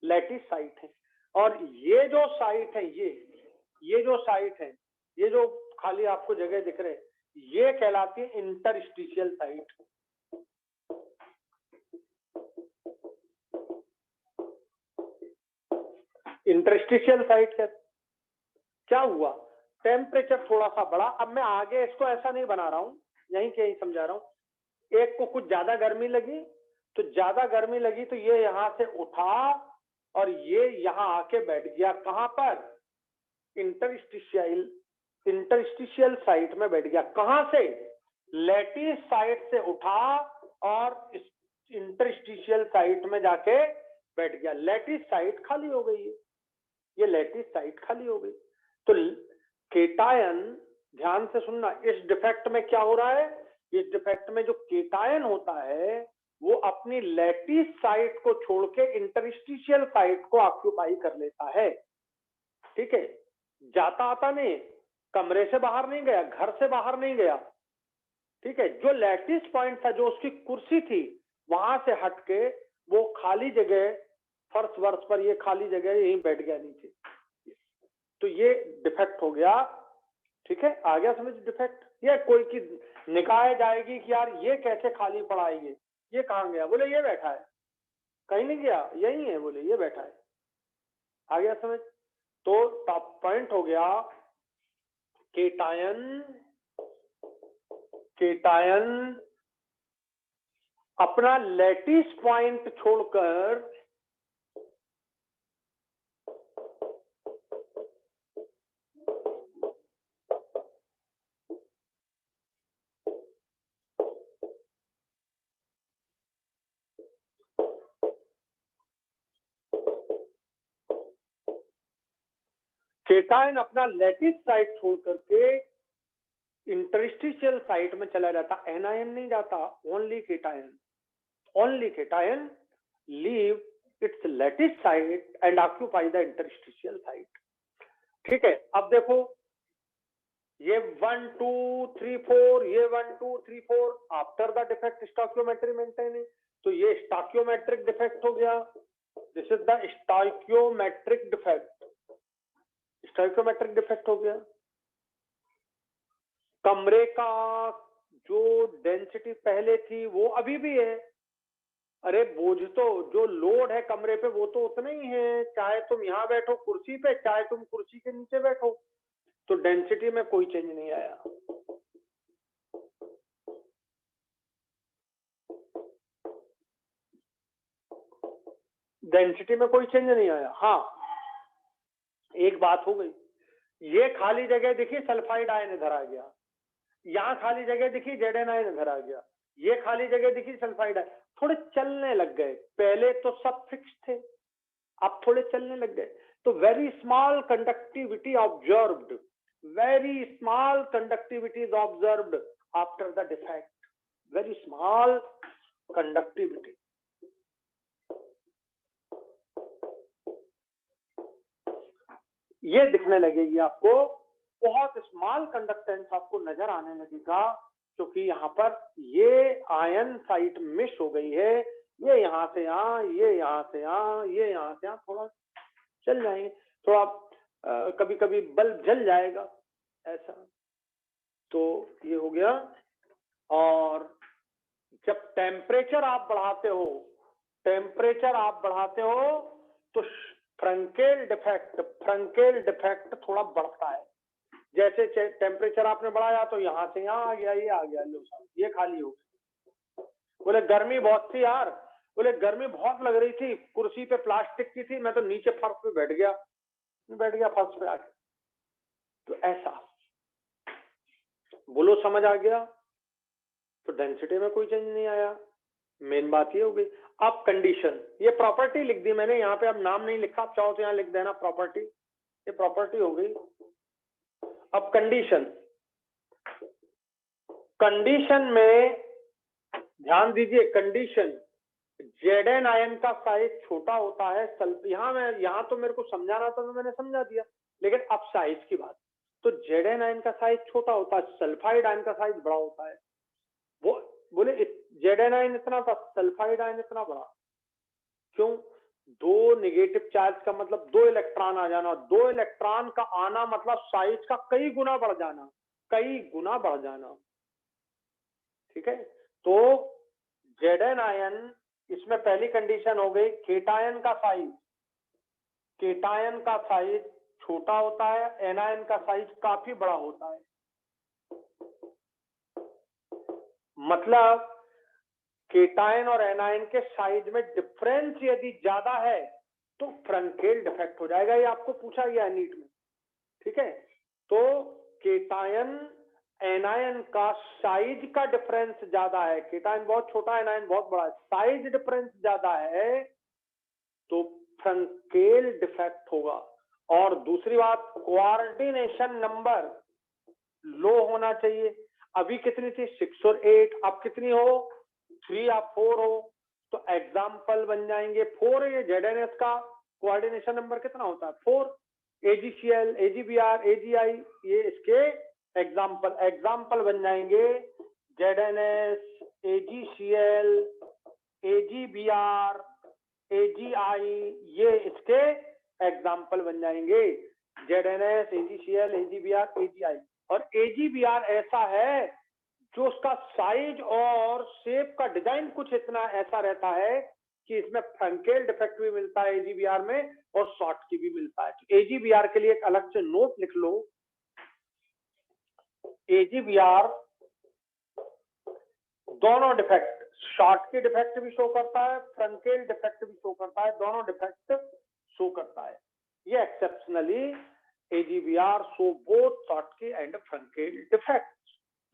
Speaker 1: लैटिस साइट है। और ये जो साइट है, ये जो साइट है, ये जो खाली आपको जगह दिख रहे, ये कहलाती है इंटरस्टिशियल साइट। इंटरस्टिशियल साइट क्या हुआ, टेम्परेचर थोड़ा सा बढ़ा। अब मैं आगे इसको ऐसा नहीं बना रहा हूं, यहीं के यहीं समझा रहा हूं। एक को कुछ ज्यादा गर्मी लगी, तो ज्यादा गर्मी लगी तो ये यहां से उठा और ये यहां आके बैठ गया, कहां पर, इंटरस्टिशियल साइट में बैठ गया। कहां से, लैटिस साइट से उठा और इंटरस्टिशियल साइट में जाके बैठ गया। लैटिस साइट खाली हो गई है, ये लैटिस साइट खाली हो गई। तो केटायन, ध्यान से सुनना, इस डिफेक्ट में क्या हो रहा है, इस डिफेक्ट में जो केटायन होता है वो अपनी लैटिस साइट को छोड़ के इंटरस्टिशियल साइट को ऑक्यूपाई कर लेता है, ठीक है। जाता आता नहीं, कमरे से बाहर नहीं गया, घर से बाहर नहीं गया, ठीक है। जो लैटिस पॉइंट था, जो उसकी कुर्सी थी, वहां से हटके वो खाली जगह, फर्श वर्ष पर ये खाली जगह, यहीं बैठ गया नीचे। तो ये डिफेक्ट हो गया, ठीक है। आ गया समझ डिफेक्ट। ये कोई की निकाय जाएगी कि यार ये कैसे खाली पड़ा है, ये कहाँ गया, बोले ये बैठा है, कहीं नहीं गया, यही है, बोले ये बैठा है। आ गया समझ। तो टॉप पॉइंट हो गया, केटायन, केटायन अपना लैटिस पॉइंट छोड़कर केटायन अपना लैटिस साइट छोड़ करके इंटरस्टिशियल साइट में चला जाता, एनायन नहीं जाता। Only cation leave it's lattice site and occupy the interstitial site, ठीक है। अब देखो ये 1 2 3 4, ये 1 2 3 4 after the defect stoichiometry maintain है, तो ये स्टॉकियोमेट्रिक डिफेक्ट हो गया। This is the stoichiometric defect, stoichiometric defect हो गया। कमरे का जो डेंसिटी पहले थी वो अभी भी है। अरे बोझ तो, जो लोड है कमरे पे वो तो उतना ही है, चाहे तुम यहाँ बैठो कुर्सी पे, चाहे तुम कुर्सी के नीचे बैठो, तो डेंसिटी में कोई चेंज नहीं आया। डेंसिटी में कोई चेंज नहीं आया। हाँ, एक बात हो गई, ये खाली जगह दिखी, सल्फाइड आयन इधर आ गया, यहाँ खाली जगह दिखी, जेडन आयन इधर आ गया, ये खाली जगह दिखी, सल्फाइड आयन, थोड़े चलने लग गए। पहले तो सब फिक्स थे, अब थोड़े चलने लग गए। तो very small conductivity observed, very small conductivity is observed after the defect, very small conductivity. ये दिखने लगेगी आपको, बहुत स्मॉल कंडक्टेंस आपको नजर आने लगेगा, क्योंकि यहाँ पर ये आयन साइट मिस हो गई है। ये यहाँ से यहाँ, ये यहाँ से यहाँ, ये यहाँ से यहाँ, थोड़ा चल जाएंगे, थोड़ा कभी कभी बल्ब जल जाएगा ऐसा। तो ये हो गया। और जब टेम्परेचर आप बढ़ाते हो, टेम्परेचर आप बढ़ाते हो तो फ्रंकेल डिफेक्ट थोड़ा बढ़ता है। जैसे टेम्परेचर आपने बढ़ाया तो यहाँ से यहाँ आ गया, ये आ गया, लो साहब ये खाली हो गया। बोले गर्मी बहुत थी यार, बोले गर्मी बहुत लग रही थी, कुर्सी पे प्लास्टिक की थी, मैं तो नीचे फर्श पे बैठ गया फर्श पे आके। तो ऐसा बोलो, समझ आ गया? तो डेंसिटी में कोई चेंज नहीं आया, मेन बात ये हो गई। अब कंडीशन, ये प्रॉपर्टी लिख दी मैंने यहाँ पे, अब नाम नहीं लिखा, आप चाहो तो यहाँ लिख देना प्रॉपर्टी, ये प्रॉपर्टी हो गई। अब कंडीशन, कंडीशन में ध्यान दीजिए, कंडीशन जेडन आयन का साइज छोटा होता है, यहाँ तो मेरे को समझाना था तो मैंने समझा दिया, लेकिन अब साइज की बात, तो जेडन आयन का साइज छोटा होता है, सल्फाइड आयन का साइज बड़ा होता है। वो बोले जेडन आयन इतना था, सल्फाइड आयन इतना बड़ा क्यों? दो नेगेटिव चार्ज का मतलब दो इलेक्ट्रॉन आ जाना, दो इलेक्ट्रॉन का आना मतलब साइज का कई गुना बढ़ जाना, कई गुना बढ़ जाना। ठीक है, तो जेडन आयन, इसमें पहली कंडीशन हो गई, केटायन का साइज, केटायन का साइज छोटा होता है, एनायन का साइज काफी बड़ा होता है। मतलब केटायन और एनायन के साइज में डिफरेंस यदि ज्यादा है तो फ्रंकेल डिफेक्ट हो जाएगा, ये आपको पूछा गया है नीट में। ठीक है, तो केटायन एनायन का साइज का डिफरेंस ज्यादा है, केटायन बहुत छोटा है, एनायन बहुत बड़ा है, साइज डिफरेंस ज्यादा है तो फ्रंकेल डिफेक्ट होगा। और दूसरी बात, कोऑर्डिनेशन नंबर लो होना चाहिए। अभी कितनी थी? 6 और 8, अब कितनी हो? 3 या 4 हो, तो एग्जाम्पल बन जाएंगे 4 है, ये जेडएनएस का कोऑर्डिनेशन नंबर कितना होता है? 4। एजीसीएल, एजीबीआर, एजीआई, ये इसके एग्जाम्पल बन जाएंगे, जेडएनएस, एजीसीएल, एजीबीआर, एजीआई, ये इसके एग्जाम्पल बन जाएंगे, जेडएनएस, एजीसीएल, एजीबीआर, एजीआई। और एजीबीआर ऐसा है जो उसका साइज और शेप का डिजाइन कुछ इतना ऐसा रहता है कि इसमें फ्रंकेल डिफेक्ट भी मिलता है एजीबीआर में, और शॉर्ट की भी मिलता है। तो एजीबीआर के लिए एक अलग से नोट लिख लो, एजीबीआर दोनों डिफेक्ट, शॉर्ट की डिफेक्ट भी शो करता है, फ्रंकेल डिफेक्ट भी शो करता है, दोनों डिफेक्ट शो करता है। ये exceptionally AgBr show both short की एंड फ्रंकेल डिफेक्ट,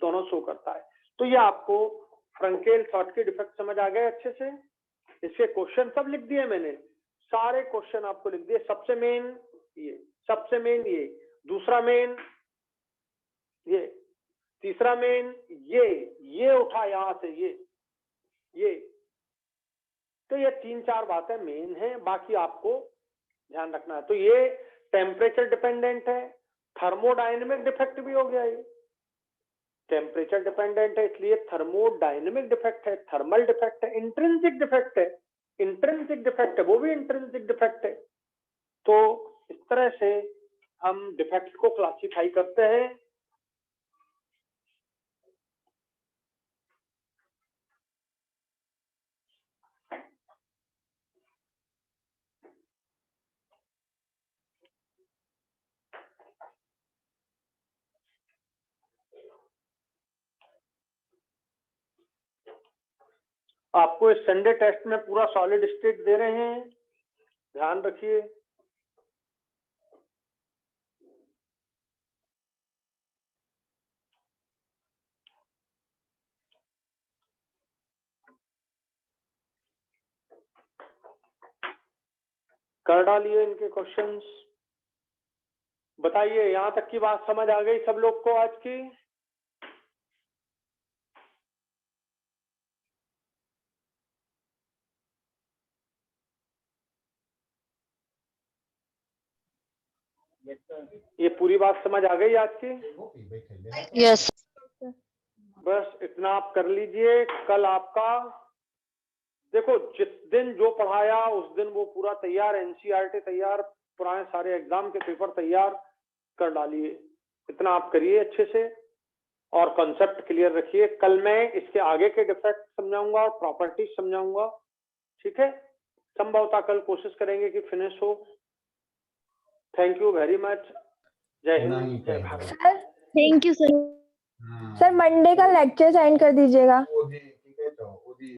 Speaker 1: दोनों शो करता है। तो ये आपको फ्रंकेल शॉर्ट की डिफेक्ट समझ आ गए अच्छे से। इसके क्वेश्चन सब लिख दिए मैंने, सारे क्वेश्चन आपको लिख दिए। सबसे मेन ये, सबसे मेन ये, दूसरा मेन ये, तीसरा मेन ये उठा यहां से, ये तो ये 3-4 बातें मेन है, बाकी आपको ध्यान रखना है। तो ये टेम्परेचर डिपेंडेंट है, थर्मोडायनेमिक डिफेक्ट भी हो गया, ये टेम्परेचर डिपेंडेंट है इसलिए थर्मोडायनेमिक डिफेक्ट है, थर्मल डिफेक्ट है, इंट्रिंसिक डिफेक्ट है, इंट्रिंसिक डिफेक्ट है, वो भी इंट्रिंसिक डिफेक्ट है। तो इस तरह से हम डिफेक्ट को क्लासिफाई करते हैं। आपको इस संडे टेस्ट में पूरा सॉलिड स्टेट दे रहे हैं, ध्यान रखिए। कर डालिए इनके क्वेश्चंस। बताइए, यहाँ तक की बात समझ आ गई सब लोग को आज की? ये पूरी बात समझ आ गई आज की?
Speaker 2: यस।
Speaker 1: बस इतना आप कर लीजिए। कल आपका देखो, जिस दिन जो पढ़ाया उस दिन वो पूरा तैयार, एनसीईआरटी तैयार, पुराने सारे एग्जाम के पेपर तैयार कर डालिए। इतना आप करिए अच्छे से और कॉन्सेप्ट क्लियर रखिए। कल मैं इसके आगे के डिफेक्ट समझाऊंगा और प्रॉपर्टीज समझाऊंगा, ठीक है? संभवतः कल कोशिश करेंगे कि फिनिश हो। Thank you very much. जय हिंद, जय Bharat.
Speaker 2: Thank you sir.
Speaker 3: Sir Monday का लेक्चर सेंड कर दीजिएगा।